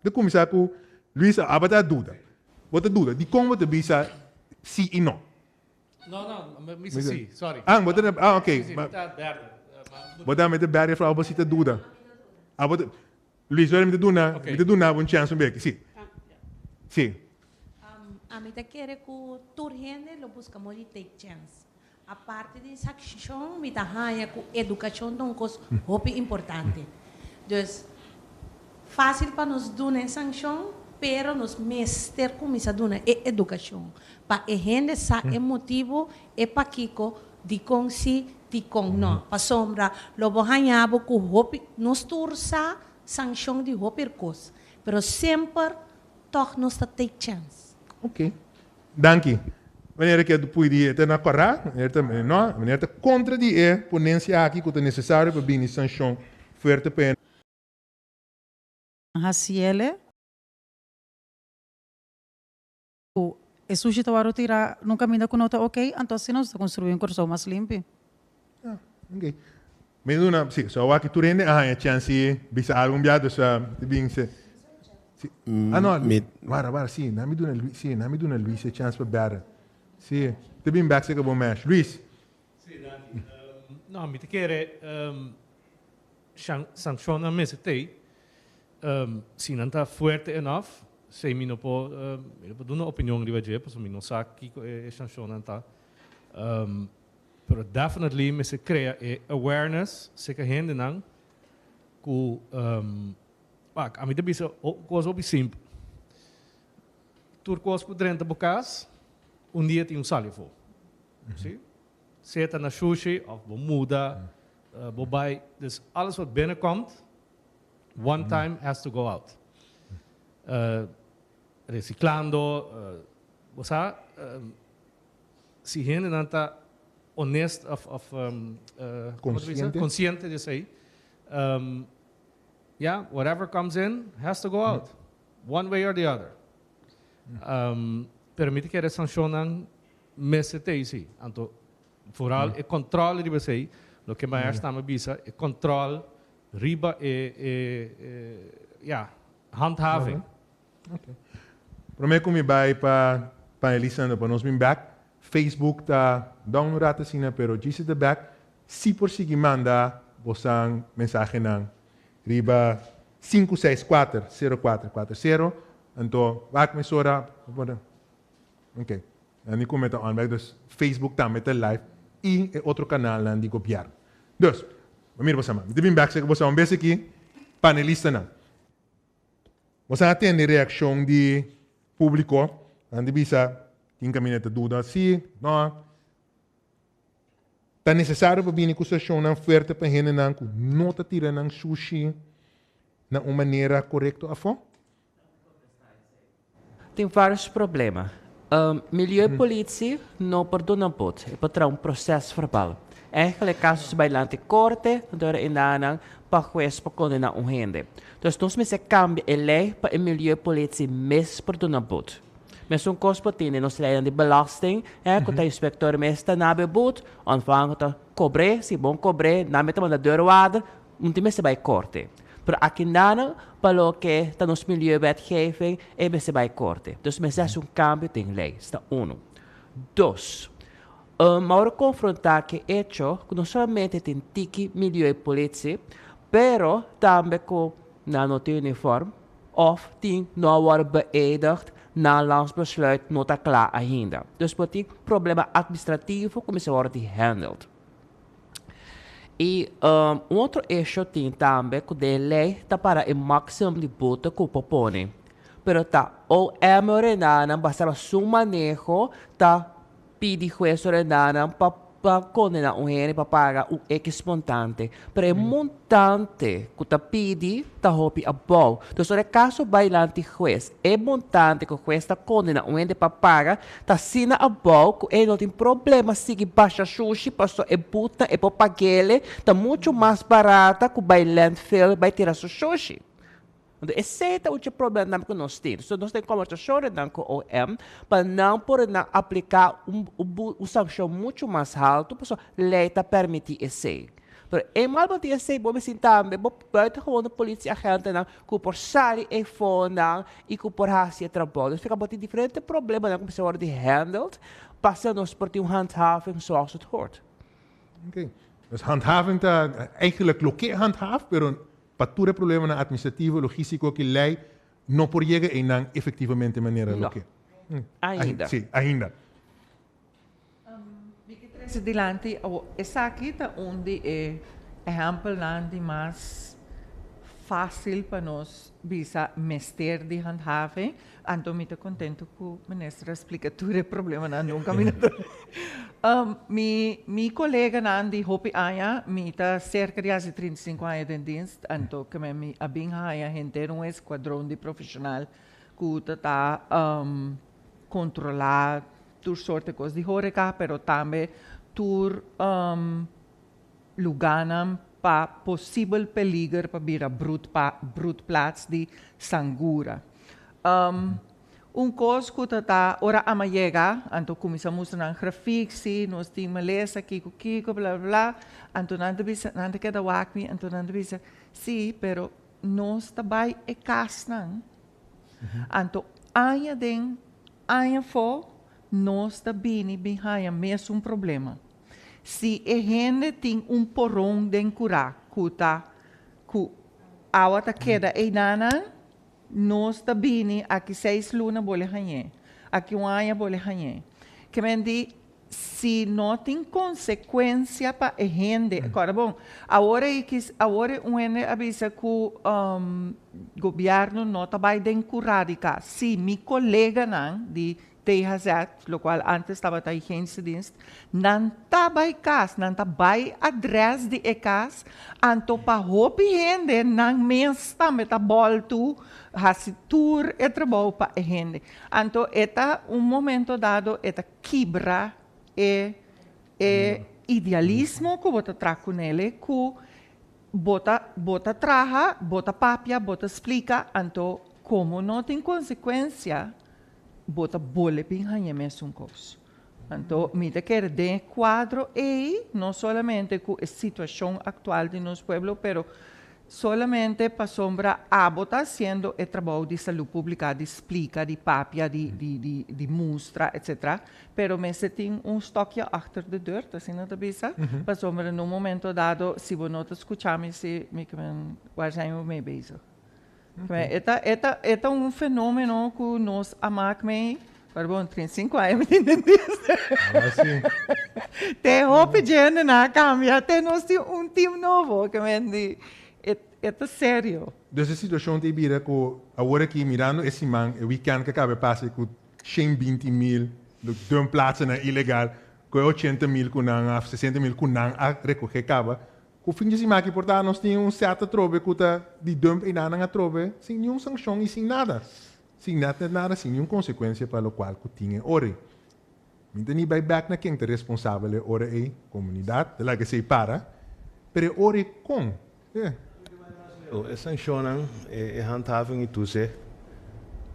Speaker 1: começar com Luís, abata dúvida. Wat dúvida, de como te visa sim e não.
Speaker 12: Não, mas sim, sorry.
Speaker 1: Ok.
Speaker 12: Sim, tá verde.
Speaker 1: Bota met de barrier vrouw op zitten dúvida. Luis, wil je me doen na? Me doen na een chance een beetje. Sim. Sim.
Speaker 5: A mim te quer que tu gente lo buscamos de take chance. A parte de satisfação, me tá ganha com educação é uma coisa muito importante. Então, fácil para nós dar sanção, pero nos mestre começa a dar educação. Para a gente saber o motivo é para que de com si, de com não. Para sombra, lo vou ganhar com hopi, nós tursa sanção de hopi coisa. Pero sempre toch nos take chance.
Speaker 1: Ok. Dank. Wanneer ik het puidi het na corra, wanneer het contra die ponência aqui que é necessário para bem sanção forte para
Speaker 13: Raciele. O sushi tawaro tira num caminho com nota ok, então se nós construir um corso mais limpo.
Speaker 1: Ok. Me duna, sim, só aqui tu rende, é chance bisa algum biado só de bem se. Não, vara, sim, na me duna Luis, chance para bear. Sim, te bem back se que bom mesh. Luis.
Speaker 12: Sim, não, me te quer sanção a mesa tem. Se não está forte enough, se me não pode dar uma opinião de você, porque me não sabe que é sanção não está. Pero definitely me se cria awareness, se que a gente não, que a mim também coisa bem simples. Turcos por dentro da bocas, dia tem salivo, sim? Seta na sushi of muda, bobai, dus alles wat binnenkomt, one time has to go out. Reciclando, se gente não está honest consciente de say, whatever comes in has to go out, one way or the other. Permite que eles sancionam messetezi, então, vooral o controle de você, o que mais está me bisa, o controle riba handhaving.
Speaker 1: Okay. Para mim como vai para Elisandro para nós vir back, Facebook tá download assim, pero disse de back, se por seguir manda você mensagem na riba 564-0440, então vai começar ok. En ik kom met de aanweg, dus Facebook dan met de live e outro canal aan die copiar. Dus, wanneer we samen, met de back zeggen we samen bezig hier, panelisten na. We gaan atender de reactie die público, en die bisa, 10 caminhos de dúvida, sim, não. Tá necessário para vir com sessão na oferta para gente não, com nota tira na sushi, na uma maneira correta a fome?
Speaker 6: Tem vários problemas. Milieu polícia não perdona pode, é para um processo verbal. Eigenlijk casos bailante corte, door in danang para juez para condenar gente. Então, nós me se cambia a lei para o milieu polícia mes perdona pode. Mas um costo tem nos leiden de belasting, que o inspector mestre na bebut, ontvang te cobre, se bom cobre, na meta de deurwaarder, time se vai corte. Pero aqui não, para o que está nos milieu wetgeving, se vai corte. Dus me se cambio de lei, está 1. 2. Mauro confrontar que hecho que não somente tem tiki milieu e polícia, pero também com na nota uniform of tem não worden beëdigd na landsbesluit nota klaar ainda. Dus por tem problema administrativo como se wordt gehandeld. E outro eixo tem também que a lei está para o máximo de bote que propõe. Pero tá o renan basta su manejo tá pedi juez renan para condenar gente para pagar o ex-montante. Pero o montante que tá pedi tá hopi a bom. Então, no caso bailante juez, o montante que o juez tá condenar gente para pagar tá sina a bom, que ele não tem problema seguir baixa sushi, passou e puta e para pagar tá muito mais barata que o bailante fel vai tirar seu sushi. Esse é o problema que nós temos. Nós temos conversação com o OM para não poder aplicar uma sanção muito mais alta, porque a lei está permitindo isso. Pero eenmaal wat je zei, boven zien tambe, buitengewone politieagenten dan, que por sali e fondan e que por hacer trabalho. Dus fica botando diferente problemas, dan começam a worden handled, passando por handhaving zoals het hoort.
Speaker 1: Oké. Dus handhaving, eigenlijk lokaal handhaaf, pero pature problemen administrativo, logistico que lei, no por llegar en dan efectivamente manera lokaal.
Speaker 6: Ainda.
Speaker 1: Sim, ainda.
Speaker 7: Presidente, essa aqui está onde é exemplo de mais fácil para nós visa mestre de handhaving. Então, me estou contente que o ministro explica tudo o problema na nunca me mi colega na de Hopi Aya, me está cerca de 35 anos de dienst, então que me abin haya gente esquadrão de profissional que está controlar toda sorte de coisas de horeca, pero também tur lugaram para possível peligro para vir a brutplaats de sangura. Coisa que está ora amanhã, então começamos a grafique, nós temos lesa kiko, blá blá, então nada queda wakmi, então nada bisa, sim, pero nós também é casnan. Então anya fo, nós também bem mesmo problema. Se a gente tem porão de curar, que a outra queda é nana, nós também aqui 6 lunas boleh hanya, aqui ano boleh hanya. Que mendi se não tem consequência para a gente, agora bom, agora avisa que o governo não está bem curar se mi colega não de THZ, lo qual antes estava em dienst, não está bem cas, não está bem adres de ecas, anto para hopi gente não mês também está volto tour e trabalho para a gente. Anto eta momento dado eta quebra e idealismo que bota traco nele, que bota traja, bota papia, bota explica, anto como não tem consequência bota bole pinhanha mesmo coisa. Então, me quer de quadro e não somente com a situação atual de nosso pueblo, pero solamente para sombra a bota sendo o trabalho de saúde pública, de explica, de papia, de mostra, etc. Pero me se tem estoque achter de deur, assim não te bisa, para sombra no momento dado, se você não escuchamos, se me waar zijn we mee bezig. É um fenômeno que nós amamos, perdão, 35 anos, tem roupa de gente na cambia, tem nós time novo, que é sério.
Speaker 1: Dessa situação de vira que agora aqui mirando esse man, o weekend que acaba passa com 120.000, de uma plaatsen ilegal, com 80.000 kunang, 60.000 kunang a recoger acaba. O fim de semana que portanto nós tínhamos certa trobe que de dump e nada trobe sem nenhuma sanção e sem nada. Sem nada, sem nenhuma consequência para o qual que tinha ore. Então, nem vai back na quem é responsável ore é comunidade, de lá que se para, pero ore com.
Speaker 8: É sancionam, é handhaving e tudo isso.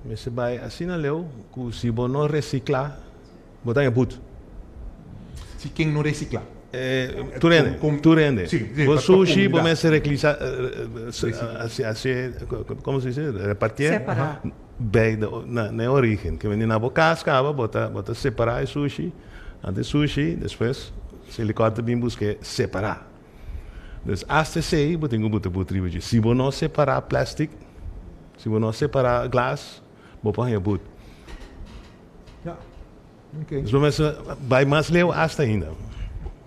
Speaker 8: Mas se vai assim na lei, que se você não reciclar, botar em puto.
Speaker 1: Se quem não reciclar.
Speaker 8: Tu rende. O sushi começa a reciclar, como se diz? Repartir.
Speaker 7: Separar.
Speaker 8: Bem, na origem. Que vem na boca, bota separar o sushi. Antes sushi, depois, se ele corta bem, busca separar. Então, até sei, eu tenho que botar tribo. Se você não separar plástico, se você não separar glass, você pode botar.
Speaker 1: Okay.
Speaker 8: Então, vai mais leu hasta ainda.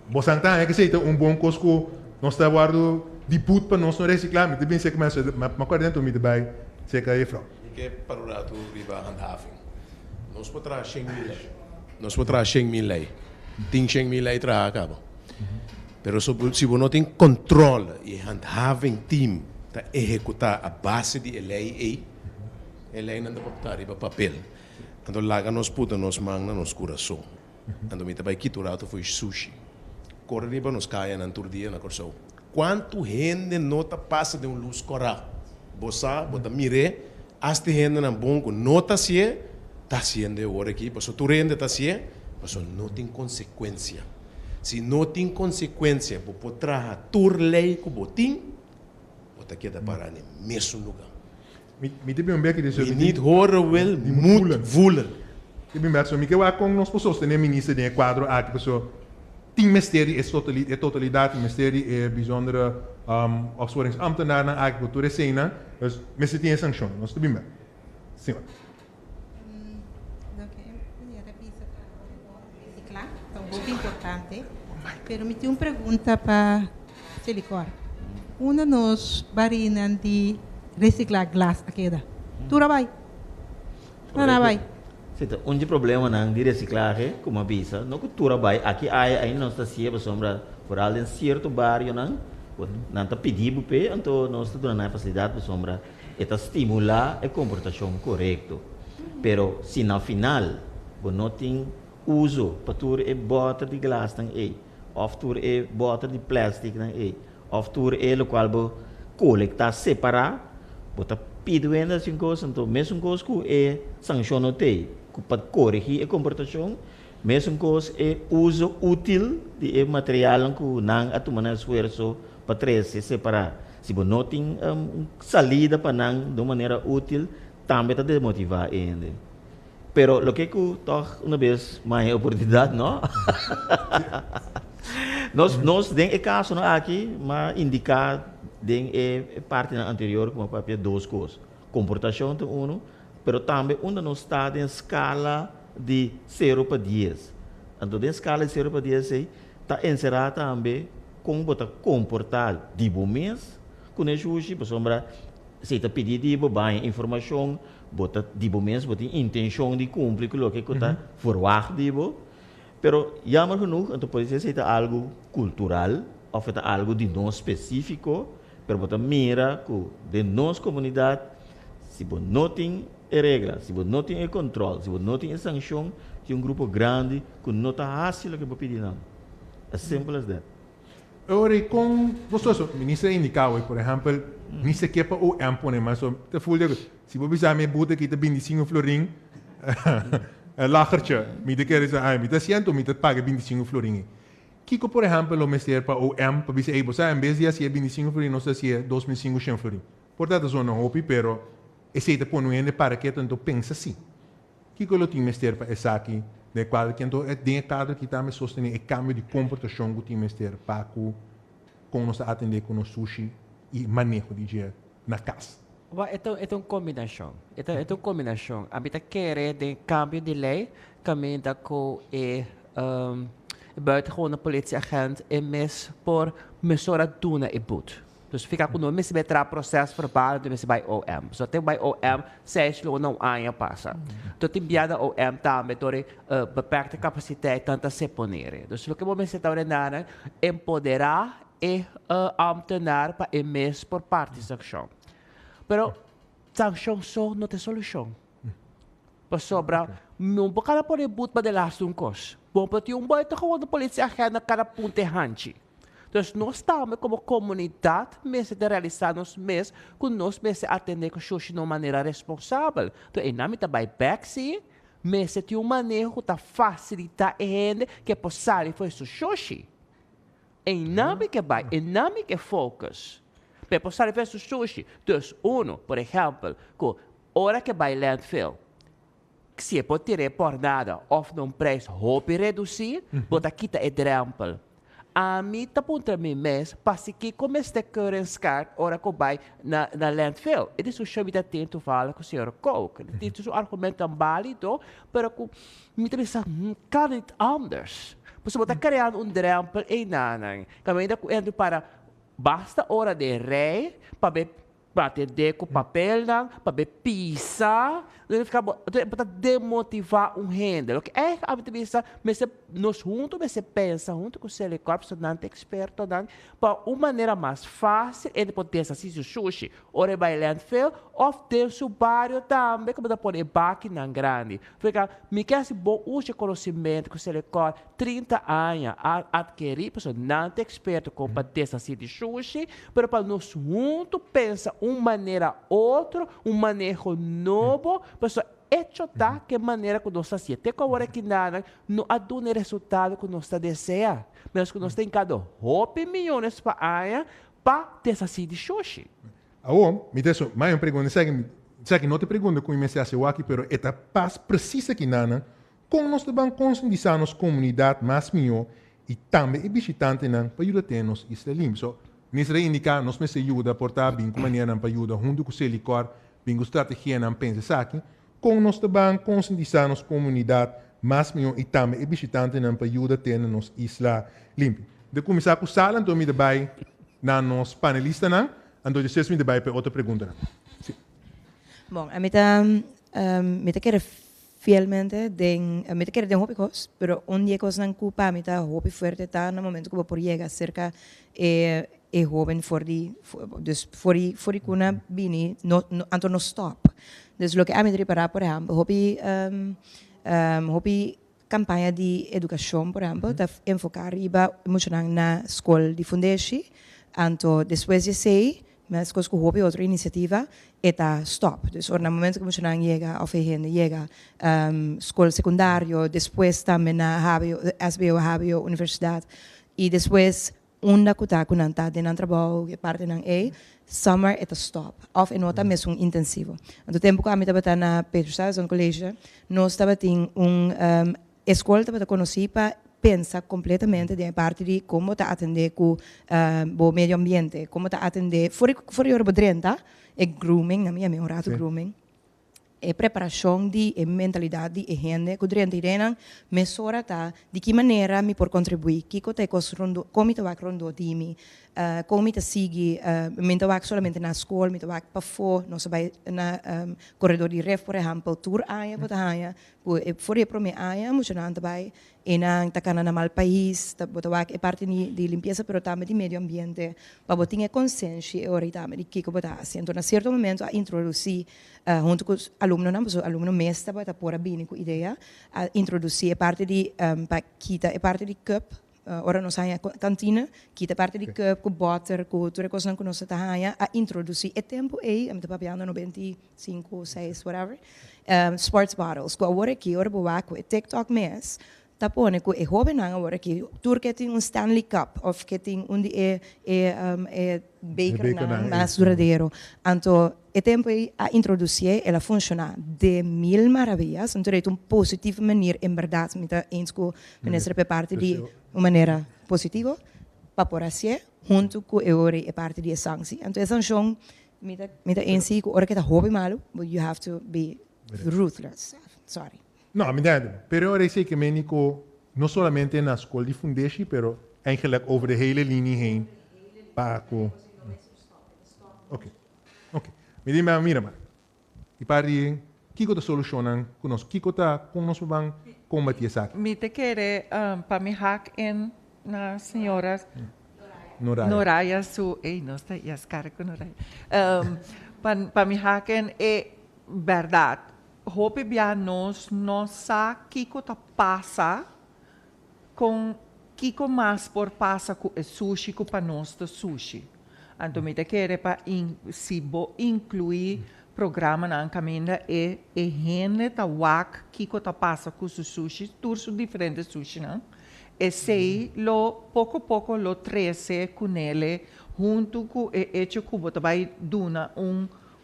Speaker 1: Você é que seita bom coisa que nós estamos guardando de puto para nós não reciclar, mas também sei que mais dentro me vai ser que é frau.
Speaker 10: Que para o lado riba handhaving. Nós podemos trazer 100.000 lei. Nós podemos trazer 100.000 lei. Tem 100.000 lei para acaba. Pero se você não tem controle e handhaving team para executar a base de lei a lei não dá para botar riba papel. Então lá nós puta nós manga nos coração. Então me vai quitar foi sushi. Corre para nos caia na turdia na corso. Quanto gente nota passa de luz corá. Bossa, bota mire, hasta gente na bom nota se tá sendo hora aqui, passou tu rende tá se, passou não tem consequência. Se não tem consequência, por trazer tur lei que botim, você queda parar no mesmo lugar.
Speaker 1: Me tem bem que
Speaker 10: We need horen wel, moet voelen.
Speaker 1: Eu me meto, me que eu com nós pessoas tem ministro de quadro aqui pessoa tem mistério é totalidade mistério é bijzondere opsporingsambtenaren aqui por cena, dus mesmo tem sanção, nós também bem. Sim.
Speaker 11: Reciclar, é muito importante. Pero me tem uma pergunta para Silicor. Uma nós barina de reciclar glas aqui da. Tu vai? Não vai.
Speaker 9: Um problema não de reciclagem, como a bisa, não cultura vai aqui aí não está sempre sombra por além certo bairro não está pedindo pe então nós está dando a facilidade para sombra eta estimular a comportação correto, pero se na final não tem uso para tur e bota de glas tang e, of tur e bota de plástico tang e, of tur e lo qual bo colectar separar, bota pido ainda assim coisa então mesmo coisa que é sancionado para corrigir a comportação, mesmo coisa é uso útil de material que não atoma esforço para trazer separar. Se você não tem salida para não de maneira útil, também está desmotivar ainda. Pero lo que eu uma vez mais oportunidade, não? nós tem caso aqui, mas indicar tem parte anterior como papel duas coisas, comportação tem pero também onde nós está em escala de 0 para 10. Então, em escala de 0 para 10, está encerrado também como você comportar de bom mês, com a justiça, por sombra, se está pedindo de bem informação, você de bom mês, você tem intenção de cumprir com o que está forward de bom, pero jammer genoeg, então pode ser se está algo cultural, ou é algo de não específico, pero você mira que de nossa comunidade, se você não tem regra, se você não tem controle, se você não tem sanção, tem grupo grande que não está fácil que você pedir não. É simples as that.
Speaker 1: Agora, com vocês, o ministro indicava, por exemplo, ministro que para o ampone, mas te fulde, se você precisa me botar aqui de 25 florin, lachertje, me de querer dizer, me de siento, me de paga 25 florin. Kiko, por exemplo, o ministro para o amp, para dizer, você em vez de ser 25 florin, não sei se é 2.500 florin. Portanto, isso não é pero esse te põe no para que tanto pensa assim. Que eu tenho mestre para essa aqui, de qual que então é dentro quadro que está me sustentando o cambio de comportação que tem mestre para com nos atender com o sushi e manejo de dia na casa.
Speaker 6: É uma combinação. É uma combinação. A gente quer de cambio de lei, caminha com buitengewoon politieagent é mesmo por mesura duna e boot. Dus fica com o mesmo processo verbal do mesmo by OM. So tem by OM 6 não há passa. Então tem biada OM também por beperkte capaciteit tanto se ponere. Dus o que vamos estar ordenando empoderar e ambtenaar para emes por parte da sanção. Pero sanção só não tem solução. Para sobra, não pode pôr boot para de last um cos. Bom, para ter buitengewoon politieagent na cada ponte hanchi. Então, nós estamos como comunidade, mesmo de realizar nós mesmos, que nós mesmos atender com o sushi de uma maneira responsável. Então, em nome da buyback, sim, mesmo de uma maneira que facilita a gente que possa fazer o sushi. Em nome que vai, em nome que focus. Para poder fazer o sushi. Então, por exemplo, que hora que vai landfill, se é pode tirar por nada, ou num preço hobby reduzir, pode quitar o drempel. A mim está ponto mim mesmo, para que comece a current card, ora que vai na landfill. E isso chama de atento fala com o senhor Coke. Isso é um argumento válido, mas me pensa, kan het anders? Você está criando drempel em nada. Caminho indo para basta hora de rei, para ver atender com papel, para ver pisar, para demotivar renda. O que é a entrevista, nós juntos, pensa junto com o Selecorp, não é experto, para uma maneira mais fácil, ele pode ter esse sushi, ou vai landfill, ou ter o bairro também, como pode pôr baque na grande. Porque me quer esse bom uso de conhecimento com o Selecorp, 30 anos a adquirir, pessoa não é experto com patência assim de sushi, mas para nós juntos pensa uma maneira outra, um manejo novo, pessoa hecho tá que maneira que nós fazia. Até que agora que nada, não há o resultado que nós deseja. Mas que nós temos cada milhões para a para ter assim de xoxi.
Speaker 1: Me disso, mais uma pergunta, sabe não te pergunto como me hace aqui, pero esta paz precisa que nana, com nós também conscientizar nossa comunidade mais melhor e também visitante não para ajudar a nos israelim. So, nesse indicar nós me ajuda a portar bem como maneira para ajudar junto com o Selicor, bem com estratégia não pensa aqui, com nós também conscientizar nossa comunidade mais melhor e também visitante não para ajudar a nos isla limpo. De começar com sala, então me dabai na nos panelista não, então vocês me dabai para outra pergunta.
Speaker 2: Bom, a mim me quer fielmente me quer de hobby cos, pero un día cos não culpa me hobby fuerte tá no momento que vou por llegar cerca joven for die kuna bini no anto no stop. Dus lo que a me preparar por exemplo, hobby campanha de educação, por exemplo, tá enfocar riba emocional na escola de fundação, anto depois de sei mas com outra iniciativa está stop. Dus no momento que emocional chega, of chega escola secundária, depois também na SBO, HBO, universidade, e depois uma coisa que não está dentro do trabalho, que parte não é, summer está stop. Of nota mesmo intensivo. No tempo que a mim estava na Pedro Salles, no colégio, nós estava tendo escola estava conhecida para pensa completamente de parte de como está atender com o meio ambiente, como está atender, fora hora bodrenta, é grooming, na minha memória, grooming, é preparação de mentalidade de gente, que durante a irena, mesura tá, de que maneira me por contribuir, que eu tenho como eu vou rondo time, como eu sigo, me vou solamente na escola, me vou para fora, não sei na corredor de ref, por exemplo, tour aia, botar aia, fora para mim aia, muito não também, e na takana na mal país, botar é parte de limpeza, pero também de meio ambiente, para botar consciência e orientar de que eu botar assim, então, a certo momento, a introduzir junto com os alunos, não, os alunos mestre para pôr a bem com ideia, a introduzir parte de paquita, é parte de cup. Ora nós temos a cantina, que é parte de cup, com butter, com tudo coisa que nós temos a introduzir. É tempo aí, a gente está papiando 95, 6, whatever, sports bottles. Com agora aqui, ora boa, com TikTok mês, tá pondo com é jovem não agora aqui, tur que tem Stanley Cup, ou que tem onde é baker não, mais duradouro. Então, é tempo aí a introduzir, ela funciona de mil maravilhas, então é positiva maneira, em verdade, me está eens com ministra para parte de uma maneira positiva, para por assim, junto com a parte de sanção. Então, essa sanção, me está eens com ora que tá hobby malo, but you have to be ruthless. Sorry.
Speaker 1: No, me entende. Pero ahora sei que México, não somente na escola de fundação, pero eigenlijk over de hele linie heen. Paco. Ok. Me diz, mira, man. E para Kiko te solucionan com nós. Kiko tá com nós para combater essa.
Speaker 7: Me te querer para me hack in na senhora
Speaker 1: Noraya
Speaker 7: su, não está e as caras com Noraya. Para me hack in é verdade. Hope bia nós nossa Kiko tá passa com Kiko mais por passa com sushi com para nós do sushi. Então me te querer para incluir programa na caminho e gente tá wak Kiko tá passa com o sushi, turso diferente sushi não. E sei lo pouco a pouco lo trece com ele junto com o hecho que você vai dar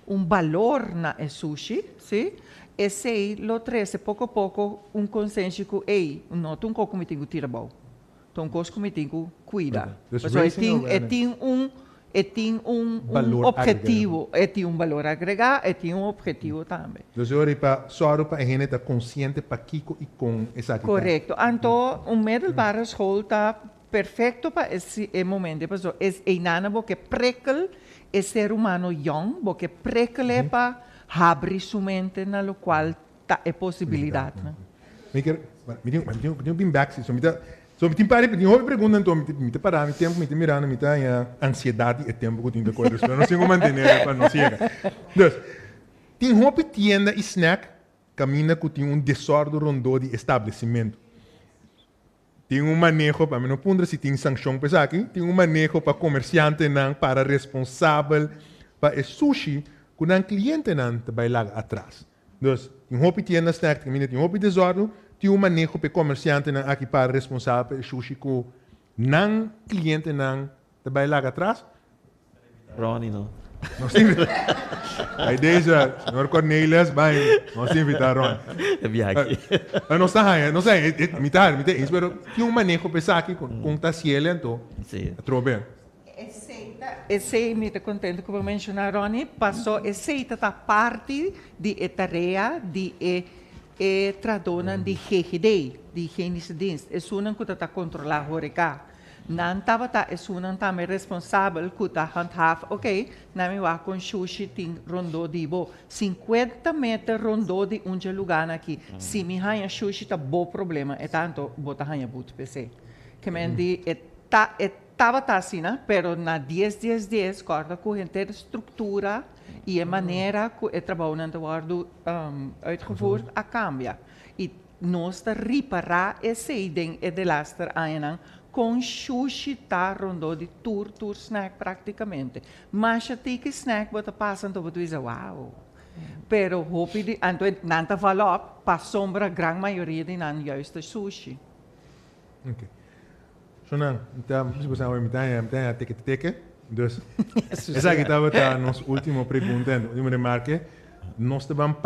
Speaker 7: valor na sushi, sim? E sei lo trece pouco a pouco consciência que não tem como tenho tira bom, tem como tenho cuida. Tem objetivo, tem valor agregado, tem objetivo também.
Speaker 1: Então, só para a gente estar consciente para Kiko e com essa.
Speaker 7: Correto. Então, middelbare school está perfeito para esse momento. É inana porque prekel é ser humano young, porque prekel é para abrir sua mente na lo qual tá é possibilidade.
Speaker 1: Me tenho bem back, so, me pergunta, então, me parar, me tempo, me mirando, me tem ansiedade e tempo que eu tenho que correr, não sei como manter para não chegar. Então, tem uma tienda e snack, caminha que tem desordem rondo de estabelecimento. Tem manejo, para mim não pondre se tem sanção para aqui, tem manejo para comerciante, não, para responsável, para sushi, que um cliente não vai lá atrás. Então, tem hopi tienda snack, tem hopi desordem, tem um manejo para comerciante na aqui para responsável pelo sushi com não cliente não também lá atrás.
Speaker 9: Ronnie, não.
Speaker 1: Nós invitamos. A ideia, senhor Cornelius, vai, nós invitaram.
Speaker 9: É viagem.
Speaker 1: Não está, não sei, imitar, mas tem um manejo para aqui com taciele, então, trobe.
Speaker 7: Esse me está contente que vou mencionar, Ronnie, passou esse tá parte de tarefa de tradona de GGD, de higiênice dienst. É uma que está controlar o recado. Não estava é uma também responsável que está handhaf, ok, na minha com sushi tem rondô de bo 50 metros rondô de lugar aqui. Se me hanha sushi tá bom problema, é tanto bota hanha but PC. Que me di estava assim, né? Pero na 10 corda com a inteira estrutura e a maneira que o trabalho não está uitgevoerd a cambia. E nós está reparar esse idem de laster ainda com sushi tá rondou de tour snack praticamente. Mas até que snack bota passando você diz wow. Pero hope de nanta valor para sombra grande maioria de nan juist sushi.
Speaker 1: Okay. Então, se você vai me dar teke. Dus, essa aqui estava a nossa última pergunta, última remarca. Nós vamos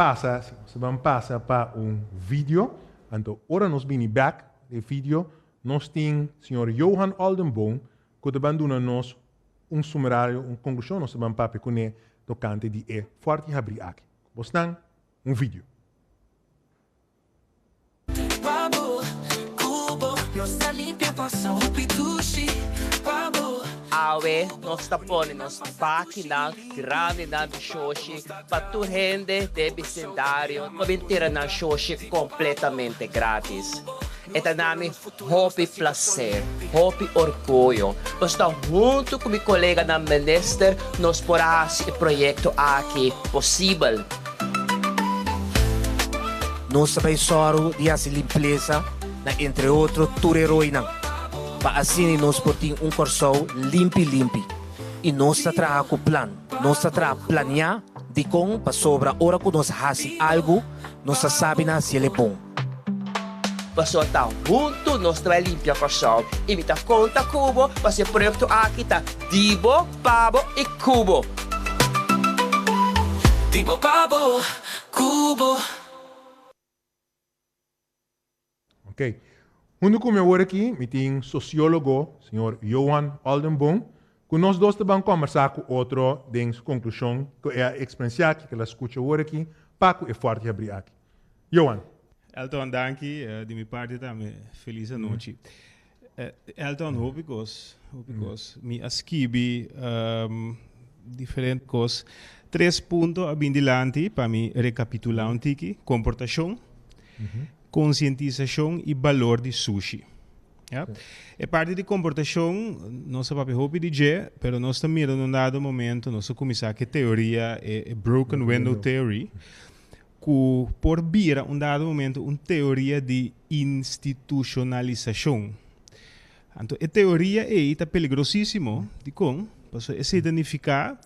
Speaker 1: passar para vídeo. Então, agora nós vamos back de vídeo. Nós temos o senhor Johan Oldenboom, que vai dar sumário, uma conclusão. Nós vamos para com ele tocante de Forte Abri aqui. Vamos dar vídeo.
Speaker 14: Awe, nós tapone, nós páquina, grande na xoxi, para tu rende de bicendário, comentira na xoxi completamente grátis. Esta nome Hopi Placer, Hopi Orgulho. Nós estamos junto com meu colega na Minister, nós porá esse projeto aqui possível.
Speaker 15: Nós também soro de essa limpeza, entre outros, tureroina. Para assim nós podemos corso limpi. E nós está com plano. Nós está planear de como para sobra hora que nós fazemos algo, nós sabemos se ele é bom.
Speaker 14: Passou tá junto, nós vai limpar o corso. E me dá conta cubo, para ser projeto aqui tá Dibo, Pabo e Cubo.
Speaker 15: Dibo, Pabo, Cubo.
Speaker 1: Ok. Junto com meu aqui, me tem sociólogo, senhor Johan Oldenboom, que nós dois vamos conversar com outro de conclusão, que é a experiência que ela escuta aqui, para que é forte abrir aqui. Johan.
Speaker 8: Elton, danke. De minha parte também, feliz noite. Elton, hoop ik me askibi diferentes coisas. 3 pontos abindilante para mim recapitular um tiki, comportação, conscientização e valor de sushi. Ja? É parte de comportação, nós sabemos hope de je, pero nós também num dado momento nós começar que teoria é broken window theory, que por vir dado momento uma teoria de institucionalização. Então, a teoria é perigosíssimo de como, porque se identificar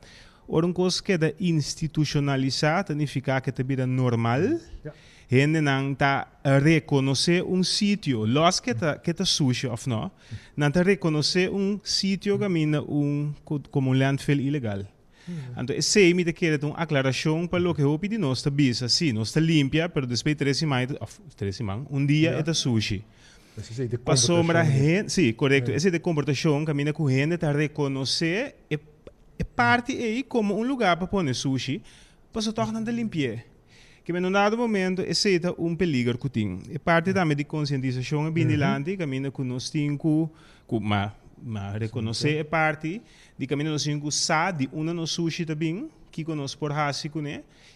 Speaker 8: uma coisa que é institucionalizada, significa que é normal. Gente não está a reconhecer sítio, los que está sujo ou não, não está a reconhecer sítio que como landfill ilegal. Então, esse me quer uma aclaração para o que eu pedi nós está sim, nós está limpia, mas depois 3 semanas, dia está sujo. Para sombra gente, sim, correto. Esse de comportação caminha com gente está a reconhecer é parte aí como lugar para pôr sushi, para se tornar de limpeza. Que em um dado momento esse é peligro que tem. É parte também de conscientização abundante, caminha com nós temos mas reconhecer é parte de caminho nós temos de no sushi também, que nós por raci com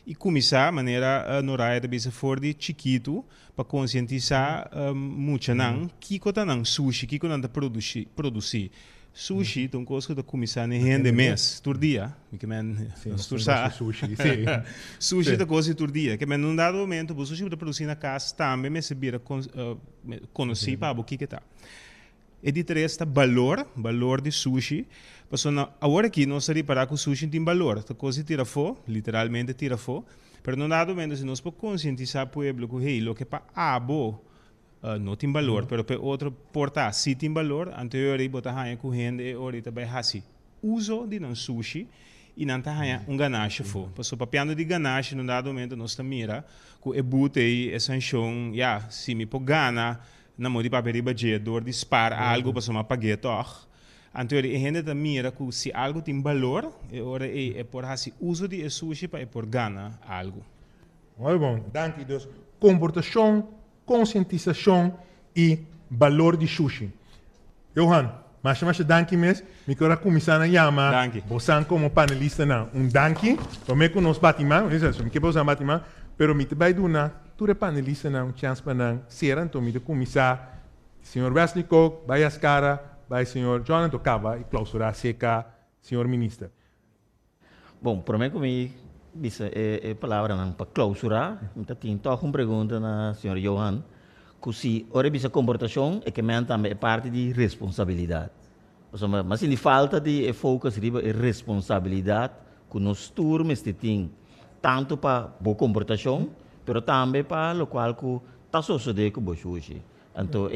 Speaker 8: e começar a maneira noraia de ser for de chiquito para conscientizar muito não que não sushi que não produzir sushi então coisa que começar nem rende mês por dia que men sushi da coisa por dia que men num dado momento o sushi para produzir na casa também me se vira conhecer para o que tá e de três está valor de sushi agora aqui nós reparar que o sushi tem valor a coisa tira fora literalmente tira fora
Speaker 16: Pero no dado momento, se nós podemos conscientizar o pueblo que hey, lo que para abo não tem valor, pero para outro porta sim tem valor, anterior botar hanha com gente ahorita vai hasi uso de não sushi e não tá hanha ganache fo. Passou papiando de ganache no dado momento nós tá mira que é bute é sanção, se me por gana na modi papel de budget, dor dispar algo passou uma paguei toch. Anterior a gente tá mira que se algo tem valor, agora é por hasi uso de sushi para é por gana algo.
Speaker 1: Muito bom, danke. Dus comportação, conscientização e valor de sushi. Johan, mas danke mes. Me quero começar a chamar.
Speaker 16: Danke.
Speaker 1: Você como panelista não. Danke. Também com nós batimã, não é isso? Me quero usar batimã, pero me vai dar tu panelista não chance para não ser então me começar. Senhor Wesley Koch, vai as cara, vai senhor Jonathan Cava e clausurar seca, senhor ministro.
Speaker 9: Bom, para mim comigo bisa palavra não para clausurar, então tem uma pergunta na senhora Johan, que se ora bisa comportação é que também é parte de responsabilidade. Mas se falta de foco riba é responsabilidade que nós turma este tem tanto para boa comportação, pero também para o qual que está sucedendo com o sushi. Então,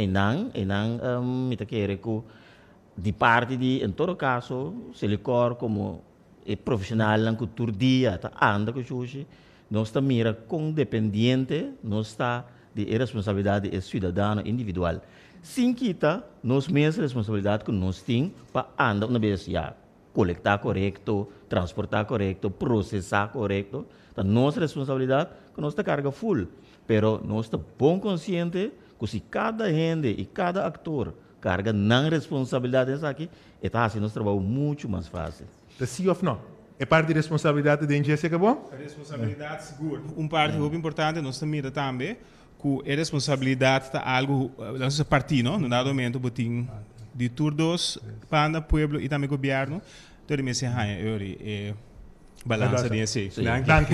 Speaker 9: me tá querendo que de parte de, em todo caso, se ele cor como é profissional na cultura dia, tá anda com sushi, nós está mira com dependente, nós está de responsabilidade é cidadão individual. Sem quita, nós mesmos responsabilidade que nós temos para andar na vez coletar correto, transportar correto, processar correto. Então, nossa responsabilidade que nós está carga full, pero nós está bom consciente que se cada gente e cada ator carga não responsabilidade nessa aqui, está assim nosso trabalho muito mais fácil.
Speaker 1: Sim ou não? É parte de responsabilidade da NGC que é bom?
Speaker 16: A responsabilidade segura. Parte muito importante nós também também que a responsabilidade está algo da nossa parte, não? No dado momento botim de todos para o povo e também o governo, todo mês se arranha balança de assim.
Speaker 1: Danke.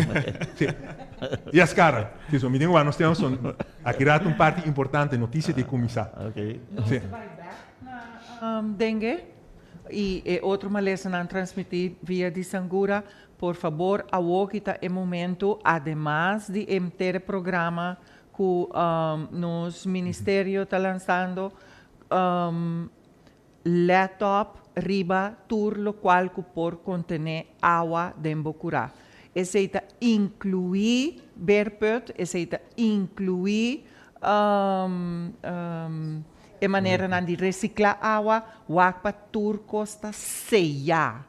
Speaker 1: E as caras, me digo, nós temos aqui parte importante notícia de começar.
Speaker 9: Ok.
Speaker 7: Dengue e outro maleza não transmitir via de Sangura, por favor, a Wokita é momento, además de ter programa que nos ministério está lançando laptop riba turlo qual que por contener água dentro curá. Esse incluir berput, esse incluir a maneira de reciclar água, para tur costa sellar.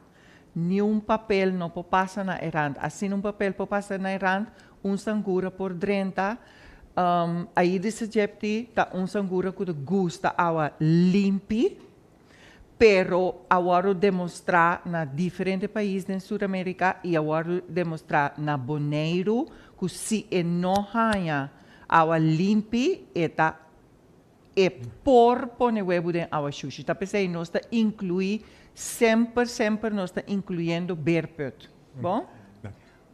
Speaker 7: Nenhum papel não pode passar na errante. Assim um papel pode passar na errante, sangura por dentro. Aí desse jeito, sangura que gusta água limpa, pero agora demonstrar na diferentes países da Sul-América e agora demonstrar na Boneiro que se não há água limpa, é por poner huevo dentro água sushi. Tá pensei, nós está incluir sempre nós está incluindo berput. Bom?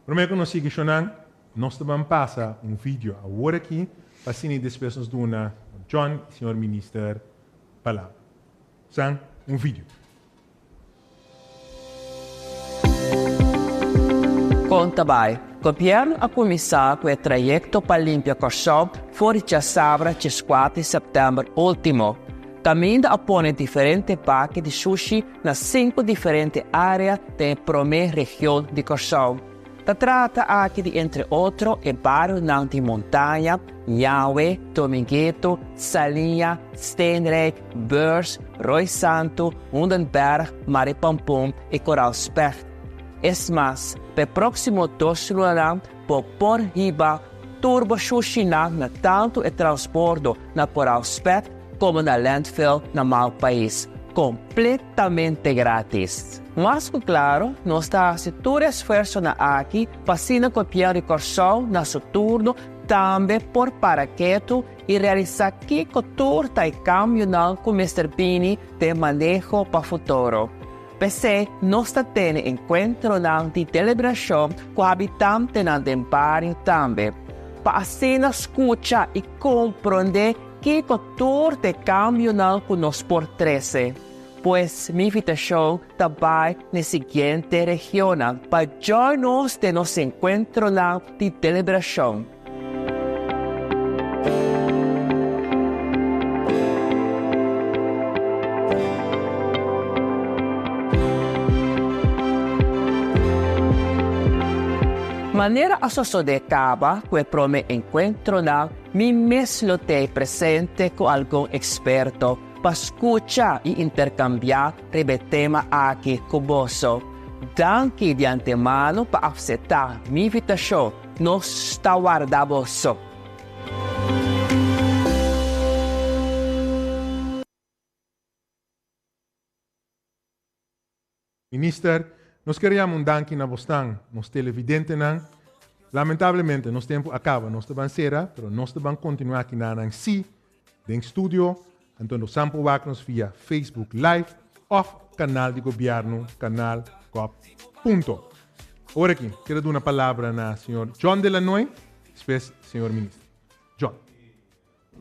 Speaker 1: Primeiro que nós seguimos chonando, nós também passa vídeo agora aqui para assim as pessoas do John, senhor ministro, palavra. Sang vídeo.
Speaker 14: Conta vai. Governo a começar com o trajeto para limpar Corsão fora de sabra de 4 de setembro último. Caminho a pôr diferentes paques de sushi nas 5 diferentes áreas da primeira região de Corsão. Se trata aqui de, entre outros, o bairro de Montanha, Yahweh, Domingueto, Salinha, Steenrijk, Beurs, Roy Santo, Undenberg, Maripampum e Coralspert. Es mais, para o próximo 2 anos, por pôr riba, turbo sushi na tanto o transporte na Coralspert como na landfill na mau país. Completamente grátis. Mas, claro, nós estamos fazendo todo esforço aqui para copiar o Corsão no seu turno, também por paraquedo e realizar que cultura e caminhão com Mr. Bini de manejo para o futuro. PC nós temos encontro de celebração com habitantes de Empário também, para assim escutar e compreender que cultura de caminhão que nos por 13. Pues mi invitación também na seguinte região para join-nos de nosso encontro de celebração. Maneira a sosodecaba que para me encontro mi mesmo te presente com algum experto para escutar e intercambiar sobre o tema aqui conosco. Danke de antemano para aceitar minha invitação. Nós está guardamos.
Speaker 1: Minister, nós queríamos danke na vostang, nos televidente nan. Lamentavelmente, nosso tempo acaba, nós estamos cera, mas nós vamos continuar aqui na si, em estúdio, então nós vamos nos via Facebook Live ou canal de governo, canal COP. Agora aqui, quero dar uma palavra na senhor John Delanoy, depois senhor ministro. John.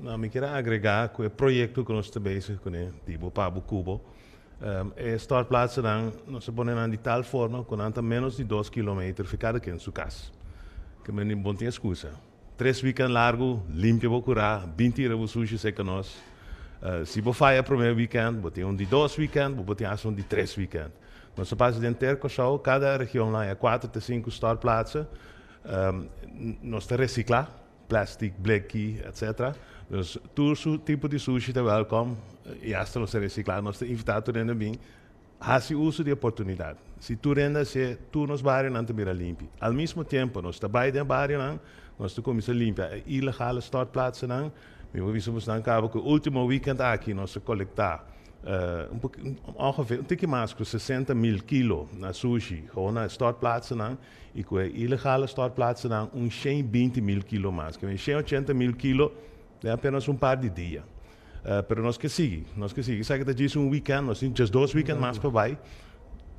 Speaker 8: Não, me quero agregar com o projeto que nós estamos bezig com o tipo Pabo Cubo. Startplaatsen dan, nós ponemos de tal forma que anda menos de 2 km ficar aqui em sua casa. Que me não tem excusa. 3 weekend largo, limpo vou curar, 20 euros sushi sei que nós. Se você faz o primeiro weekend, você tem de 2 weekend, você tem de 3 weekend. Nós passamos de inteiro com cada região lá é 4 a 5 startplaatsen. Nós reciclar, plástico, blekie, etc. Dus todo tipo de sushi é welcome. E hasta nós reciclar, nós invitamos todo mundo bem. Hace uso de oportunidade. Se tu renda, se tu nos barrios não te mira limpo. Ao mesmo tempo, nós trabalhamos em barrios, nós começamos a limpar ilegale startplaatsen. We wisten dan que o último weekend aqui nós coletar ongeveer een tikje mais de 60 mil kilo na sushi, gewoon naar startplaatsen e com illegale startplaatsen uns 120 mil kilo mais. Que 180 mil kilo é apenas par de dias. Pero nós que sigue. Sei que diz weekend, nós temos just 2 weekends mais para vai.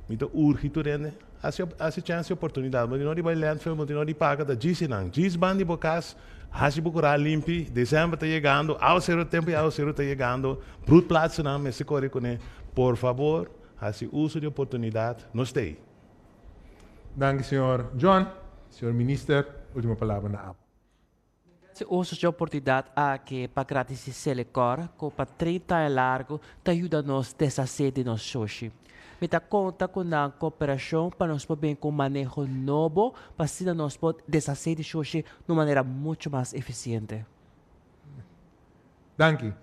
Speaker 8: Então urge tu rende. Hace chance oportunidade, mas não de landfill, mas não de paga da diz não. Diz bandi bocas, hace procurar limpi, dezembro está chegando, ao ser o tempo ao ser está chegando, brut plaatsen não, mas se corre com por favor, hace uso de oportunidade, nós tem.
Speaker 1: Danke, senhor John. Senhor ministro, última palavra na app.
Speaker 6: Se uso de oportunidade aqui para agradecer a cor, com para 30 anos largo, te ajuda nos a desfazer de nosso sushi. Me dá conta com a cooperação para nós poder com manejo novo, para assim nós poder desfazer de sushi de uma maneira muito mais eficiente.
Speaker 1: Danke.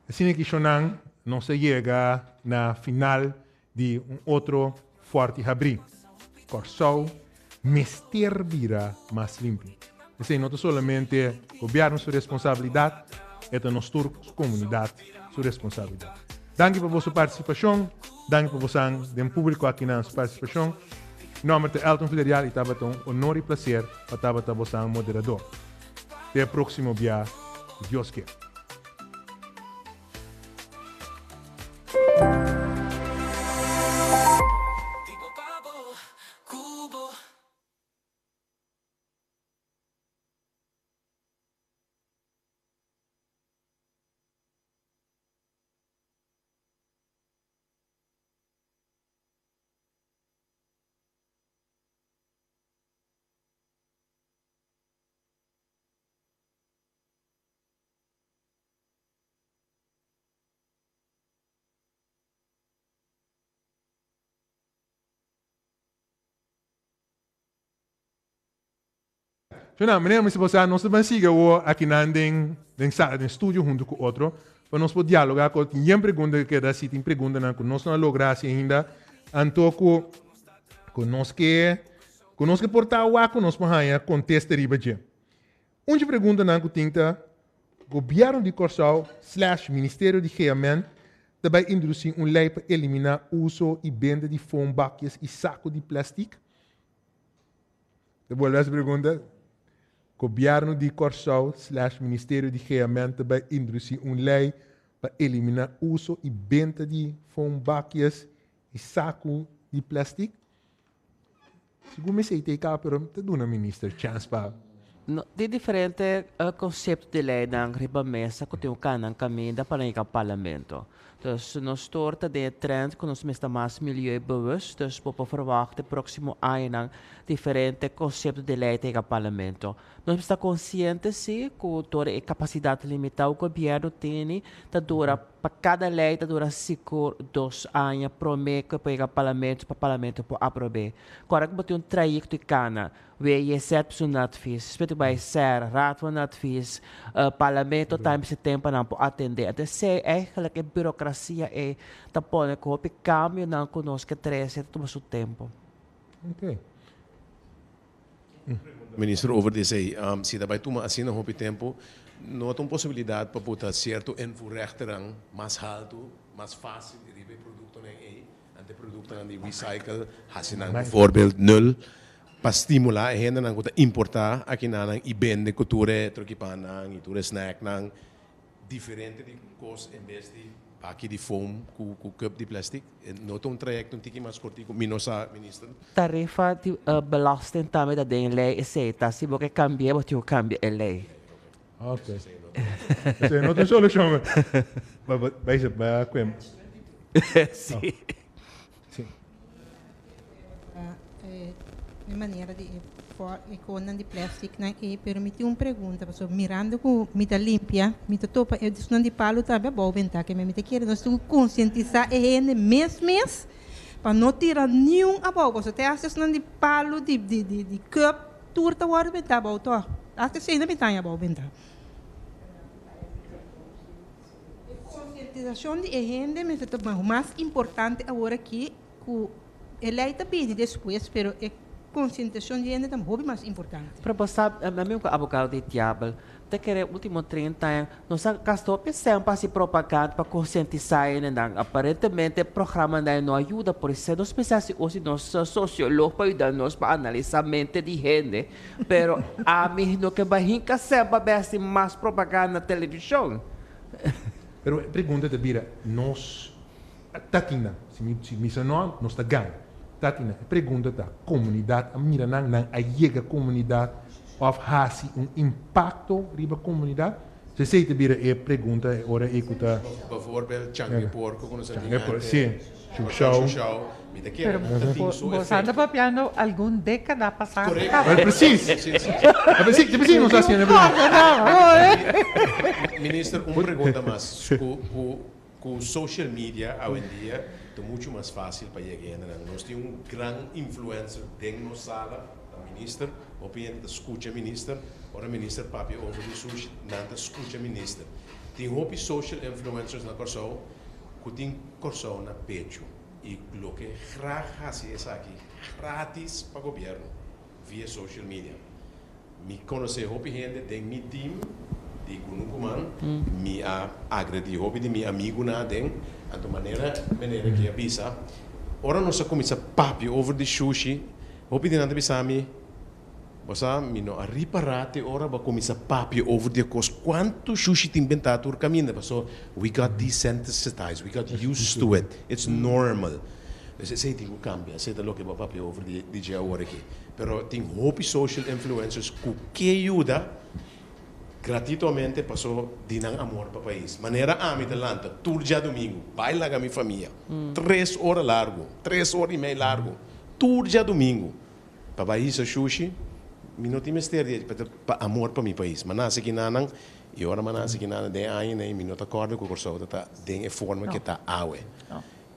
Speaker 1: Assim que Shonan não se chega na final de outro forte abrir. Corsou, mester vira mais limpo. Assim, não somente o governo sua responsabilidade, é a nossa comunidade sua responsabilidade. Danke por vossa participação, danke por você, do público aqui na sua participação. Em nome de Elton Villarreal, e estava um honor e prazer para estar você moderador. Até o próximo dia, Deus quer. Então, mas se você não se siga aqui no estúdio junto com outro, para nós poder dialogar com quem pergunta que da se tem pergunta que nós não logramos ainda, então com nós que portar o ar com nós para contesta riba de. Onde pergunta que tinta governo de Corsau / Ministério de Geamen também introduzir lei para eliminar o uso e venda de foambaques e saco de plástico? Devolve essa pergunta. Governo de Corsau / Ministério de Geamen também introduzir lei para eliminar o uso e venda de foambaques e saco de plástico? Segundo me sei, tem cá, pero te dou na ministra chance para
Speaker 6: No, de diferente concepto de lei na ribamesa que tem um canal caminho para ir ao parlamento. Dus nós torta de trend que nós estamos mais milieubewust, dus we verwachten próximo ano diferente concepto de lei tegen parlamento. Nós estamos conscientes sim que toda a capacidade limitada o governo tem, tá dura para cada lei tá dura 2 anos promete para o parlamento para aprovar. Agora que botar trajecto de cana, we zet persoon advies, speelt bij ser, raad van advies, parlamento time se tempo não para atender. Dus zij eigenlijk a burocracia é tá põe que o cambio não conosco três toma seu tempo.
Speaker 1: Okay.
Speaker 10: Ministro, over deze, se daarbij toe maar assim na hoop tempo, não tem possibilidade para botar certo envoerrechterang, mais alto, mais fácil de ribe produto na e, ante produto na de recycle, hasinang bijvoorbeeld nul, para estimular a gente não que importar aqui na e vende cultura, troquipanang, e ture snack nang, diferente de cost em vez de aqui de foam com cup de plástico, não tem trajecto um tique mais curto, minosa ministro.
Speaker 6: Tarifa de belasting também da den lei aceita, se você cambiar, você cambia a lei.
Speaker 1: Ok. Não tem solução, mas vai com.
Speaker 6: Sim.
Speaker 11: De maneira de economia de plástico, né? E permitir uma pergunta, pessoal, mirando com mita limpia, mita topa, eu disse não de palo também bom ventar que me mita querer nós temos que conscientizar a gente mês para não tirar nenhum abau, você tem acesso não de palo de cup, turta o ar ventar bom, tó, até se ainda me tá abau ventar. Conscientização de a gente, mas o mais importante agora aqui, que ele está pedindo depois, pero conscientização de gente também é mais importante.
Speaker 6: Para você, meu abogado de diabo, te querer último 30 anos, nós gastou sempre se propaganda para conscientizar ainda. Aparentemente, o programa não ajuda, por isso nós precisamos hoje nós sociólogos para ajudar-nos para analisar a mente de gente, pero a mim não que vai rincar sempre ver mais propaganda na televisão.
Speaker 1: Pero pergunta de Bira, nós, Tatina, se me não, nós está ganhando. Tatina, pergunta da comunidade, a mira não a comunidade, of hasi impacto riba comunidade? Se sei te bira pergunta, ora escuta.
Speaker 10: Bijvoorbeeld, changue porco, quando
Speaker 1: changue porco, sim. Chuchau.
Speaker 7: Pero você anda papiando alguma década passada.
Speaker 1: Preciso. Preciso não está sendo.
Speaker 10: Ministro, uma pergunta mais. Com social media, hoje em dia, é muito mais fácil para chegar. Nós temos grande influencer dentro da sala, a ministra, opinião da escuta ministra, ora ministra papi over de sushi, não escuta ministra. Tem outros social influencers na Corsão, que tem Corsão na pecho. E o que graças é aqui, gratis para o governo, via social media. Me conhece outros gente tem meu time, de Kunukuman, me agredi hobby de meu amigo na den, de maneira que avisa. Ora nós começa papi over de sushi, hobby de nada bisami. Você me não reparate ora vai começar papi over de cost quanto sushi tem inventado por caminho, so we got desensitized, we got used to it. It's normal. Sei tem que cambiar, sei lo que vai papi over de dia hora aqui. Pero tem hobby social influencers que ajuda gratuitamente passou dinang amor para o país. Maneira a mim Atlanta, tour dia domingo, baila com a minha família. 3 horas largo, 3 horas e meia largo. Tour dia domingo. Para país a sushi, me não tem mistério para amor para o meu país. Mas nasce aqui nanang, e ora nasce aqui nanang, de aí nem me não acorda com o corso, tá de forma que tá awe.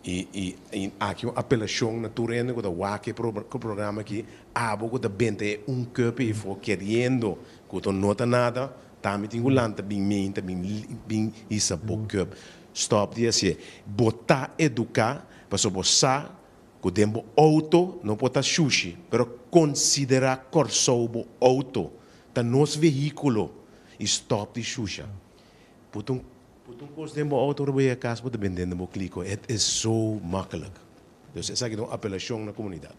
Speaker 10: E aqui uma apelação na turena com o wake programa aqui, abo com o bente cup e for querendo que não nota nada. Também tem lanta bem mente, bem isso pouco. Stop dia se botar educar, para só botar que dembo auto não botar sushi, pero considerar corso bo auto, tá nos veículo e stop de sushi. Putung coisa dembo auto para a casa para vendendo bo clico, it is so makkelijk. Dus essa aqui é uma apelação na comunidade.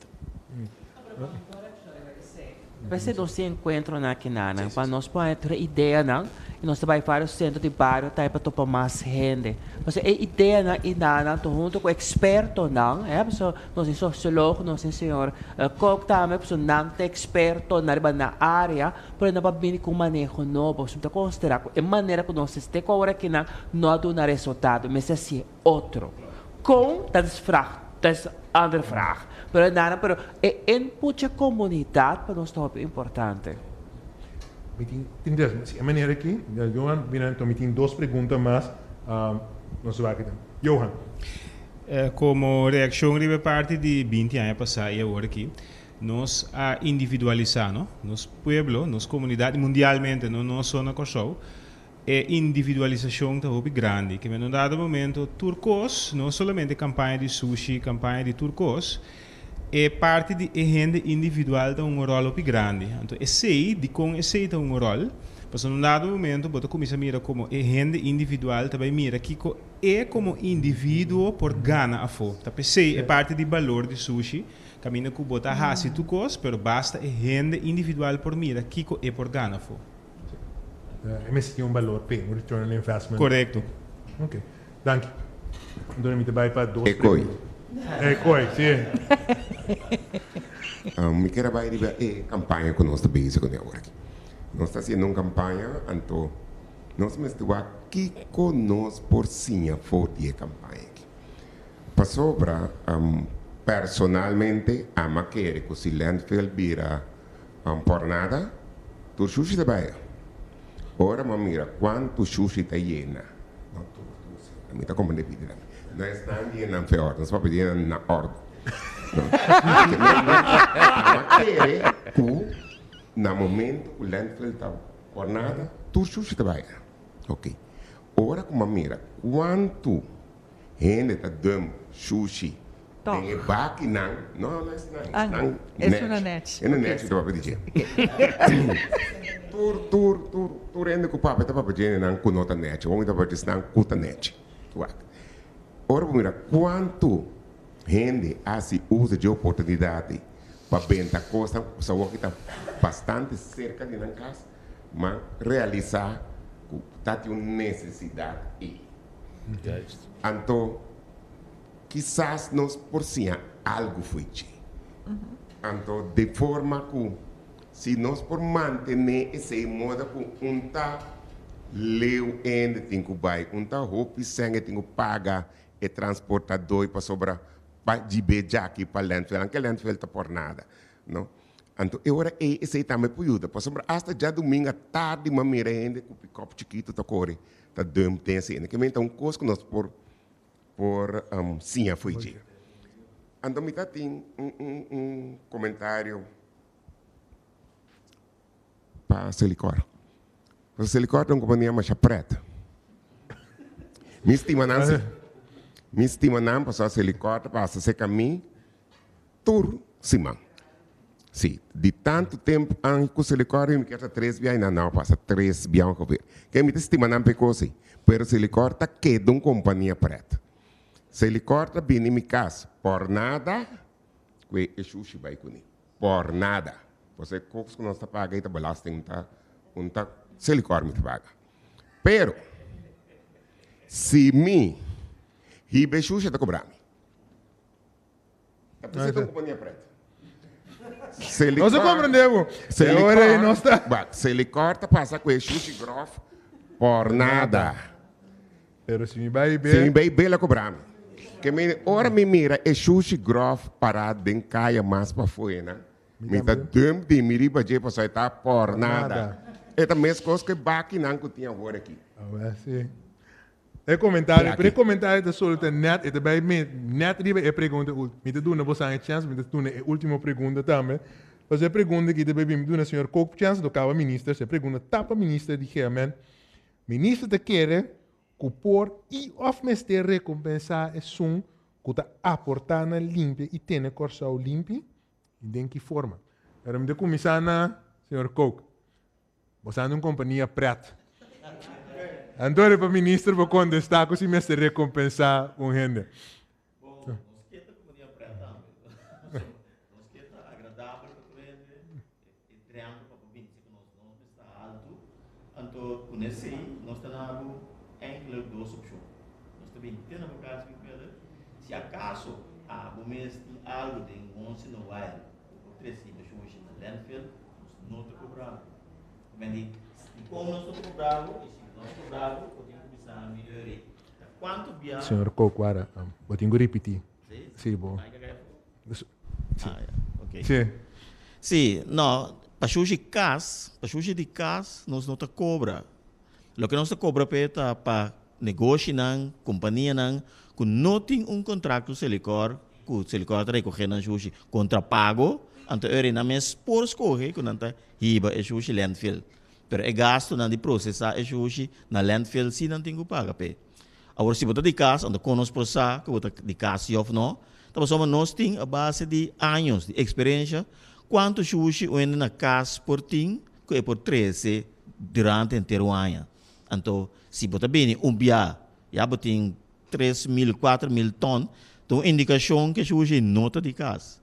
Speaker 6: Parece que nós encontramos aqui nada, para nós pôr ter ideia não, e nós vai para o centro de bairro, tá para topar mais gente. Mas a ideia não e nada, tô junto com experto não, é pessoa, nós é sociólogo, nós é senhor, como também pessoa não é experto na área, para não vir com manejo novo, você tem que considerar a maneira que nós estamos agora aqui não dá resultado, mas é assim outro. Com das andere vraag. Pero é input de comunidade para nós é importante.
Speaker 1: Tem maneira aqui, Johan, então tem duas perguntas mais, nós vamos aqui. Johan.
Speaker 16: Como reação de parte de 20 anos passados e agora aqui, nós a individualizar, ¿no? Nos pueblo, nos comunidade mundialmente, não só na Kosovo, é individualização da hobby grande, que em um dado momento turcos, não somente campanha de sushi, campanha de turcos, é parte de gente individual da rol hobby grande. Então, esse de com esse da rol, mas num dado momento, você começa a mirar como é gente individual, também mira que é como indivíduo por gana a fo. Então, esse é parte do valor de sushi, caminha com bota hasi turcos, pero basta é gente individual por mira que é por gana a fo.
Speaker 1: MS tem valor, um return on investment.
Speaker 16: Correto.
Speaker 1: Ok, danke. Então, me vai para duas
Speaker 3: Ecoi.
Speaker 1: Ecoi, sim.
Speaker 3: Me quero vai a campanha que nós estamos fazendo agora aqui. Nós estamos fazendo uma campanha, então, nós estamos aqui conosco por sim forte a campanha aqui. Para sobra, personalmente, a maquere que se landfill vira por nada, tu sushi de baia. Ora, ma mira, quanto sushi está llena. Não, a mim está como de pedir. Não está llena em ordem, não se pode pedir na ordem. Mas que no momento o landfill está por nada, tu sushi está baia. Ok. Ora, como mira, quanto gente está dando sushi em baki não é não.
Speaker 7: É uma net.
Speaker 3: É uma net, tu vai pedir. Tu rende com o papo, tá para dizer não com nota net, vamos dar para dizer não com a net. Ora, mira, quanto gente assim usa de oportunidade para vender coisa, só que está bastante cerca de na casa, mas realizar tá tem uma necessidade aí. Então, quizás nós por si algo foi então, de forma que se nós por manter esse modo que tá leu ainda tem que vai, tá roupa sangue tem que pagar e transportador para sobrar para de bejar aqui para landfill, que landfill tá por nada, não? Então, agora esse também por ajuda, para sobrar hasta já domingo à tarde uma mira ainda com pick-up chiquito tá corre, tá dando tem assim, que então coisa que nós por sim foi de. Então, me tem comentário para Celicor. O Celicor é uma companhia mais preta. Me estima não, para Celicor, passa ser caminho, tur Simão. Sim, de tanto tempo antes que o Celicor, me quer 3 viagens, não, passa 3 viagens que eu vejo. Quem me estima não pecou assim, mas o Celicor está quedando uma companhia preta. Se ele corta bem em minha casa, por nada, que é sushi vai com ele. Por nada. Você coxa que nós está pagando, está belastando, se ele corta, me paga. Pero, se me, ribe sushi, está cobrando. É por isso que a companhia preta.
Speaker 1: Nós compreendemos.
Speaker 3: Se ele corta, passa com o sushi grosso, por nada.
Speaker 1: Pero se me vai bem...
Speaker 3: Se me vai bem, ela cobramos. Que ora me mira é sushi grof parado em caia mais para fora, né? Me tá dando de miriba de para tá por nada. É a mesma coisa que baki não que tinha agora aqui.
Speaker 1: Ah, sim. É comentário da solta net, e também net riba é pergunta, me dá uma boa chance, me dá uma última pergunta também. Mas é pergunta que também me dá na senhor Cook chance do cabo ministro, se pergunta tapa ministro de German, ministro de querer que por e of mestre recompensar é som que está aportar na limpia e tem a corção limpa e de que forma. Era me de começar na senhor Cook. Você anda uma companhia preta. Então, para o ministro, para contestar, que se mestre recompensar um rende.
Speaker 9: Então, com esse aí, nós temos enkele duas opções. Nós também temos uma casa que se acaso há algo de onde não vai, o preço de hoje na landfill, nós não estamos cobrando. E como nós estamos cobrando, e se nós estamos cobrando, podemos começar a melhorar. Quanto viaja?
Speaker 1: Senhor Coquara, eu tenho que repetir. Sim, bom.
Speaker 9: Ok.
Speaker 1: Sim.
Speaker 9: Sim, não, para de casa, nós não te cobra. O que nós te cobra para negócio, companhia, que não tem contrato com o Selicor está recorrendo a sushi contrapago, então ele não é por escolher que não está riba e sushi landfill. Pero é gasto de processar e sushi na landfill se não tem que pagar. Agora, se você de casa, onde conosco processar, que você de casa ou não, então nós temos a base de anos de experiência, quanto sushi ainda na casa por tim, que é por 13 durante inteiro ano. Então, se você bem dia, já tem 3.000, 4.000 ton, então indicação que sushi não está de casa.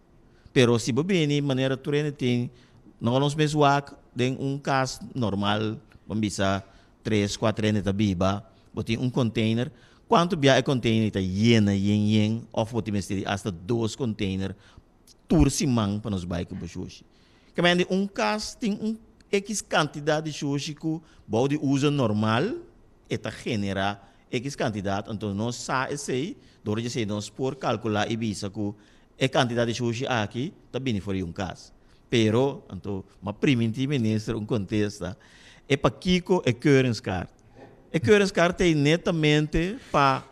Speaker 9: Pero se você bem de maneira turena tem, nós mesmo tem caso normal, vamos dizer 3, 4 anos de biba, você tem container, quanto bia é container está yen, ou você tem hasta 2 containers, tur simang para nos bike para sushi. Que mas caso tem X quantidade de sushi que pode uso normal, eta genera X quantidade, então nós sabemos, dora de nós por calcular e bisa que a quantidade de sushi aqui também foi caso. Pero, então, uma primitiva ministra contexto é para Kiko e Currens Card. E Currens Card tem netamente para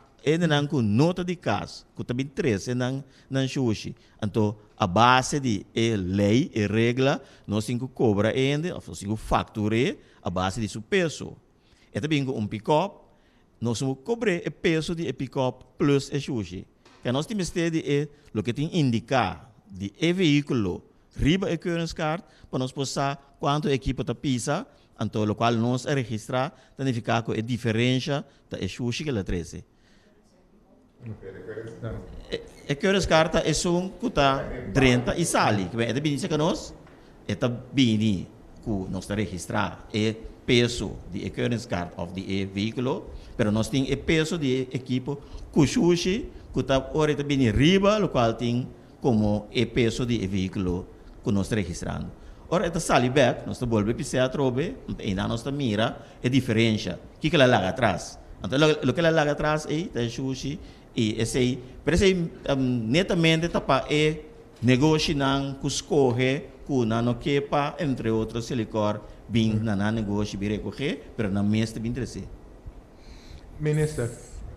Speaker 9: com nota de caso, que também 13 na sushi. Então, a base de lei e regra, nós temos que cobrar ainda, nós temos que faturar a base de seu peso. E também pick-up, nós temos que cobrar o peso de pick-up plus o sushi. Que nós temos que o que tem indicar de veículo riba e Currens Card, para nós passar quanto equipa está pisa, então o qual nós registrar, significa que a diferença da sushi que ela 13. E Currens Card é que está 30 e sali, que é bem que nós está bem que nós registrar o peso de Currens Card of the veículo, pero nós temos o peso de equipo que sushi que está ora bem riba, o qual tem como o peso de veículo que nós estamos registrando. Ora, esta sali back, nós estamos voltando a pisar a trobe, e na nossa mira, é diferença. O que ela larga atrás? Então, o que ela larga atrás é sushi, e esse, parece netamente tapa é negócio não que escorre, que não quepa, entre outros, Selicor, bem na negócio, bem recorrer, mas na mesa bem interesse.
Speaker 1: Ministro,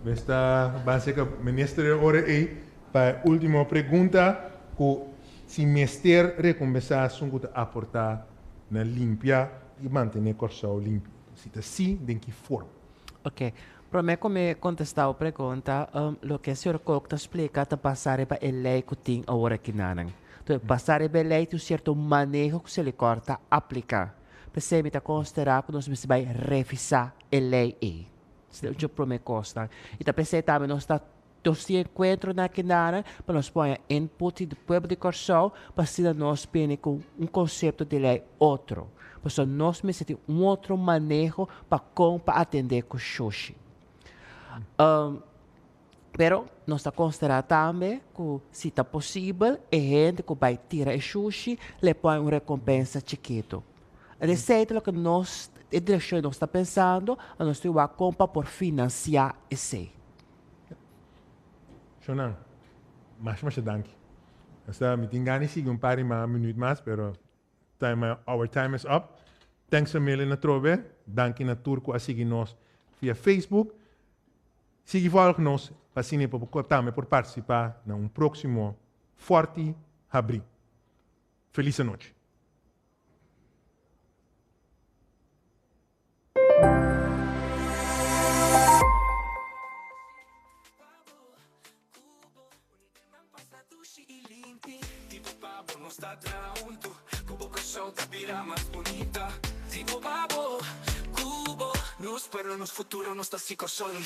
Speaker 1: esta básica, ministro, ora aí, para a última pergunta, que se mester recompensação que aportar na limpia e manter o corso limpo. Se está sim, de que forma?
Speaker 6: Ok. Para mim, como contestar a pergunta, o que o senhor Cook explica é passar para a lei que tem agora aqui na Anang. Então, passar para a lei tem um certo manejo que se lhe corta aplicar. Para ser me considerar que nós vamos revisar a lei. Isso é o que para mim consta. E também também nós está se encontram na Quinara para nós pôr input do povo de Corsol para se nós pensa com conceito de lei outro. Por isso nós precisamos de outro manejo para atender com o sushi. Pero nós está considerando também que se está possível a gente que vai tirar o sushi lhe põe uma recompensa chiquito. A receita que nós a direção nós está pensando, nós temos a compra por financiar esse.
Speaker 1: Shonan, mas dank. Esta meeting gaan niet een paar minuut mas, pero our time is up. Thanks a million na trobe. Dank na Turco a seguir nos via Facebook. Siga volg nos para cine por participar na próximo Forte Abri. Feliz noite.
Speaker 17: Está junto, Cubo que show te vira más bonita. Tipo babo, Cubo, nos pero nos futuro no está psico solo.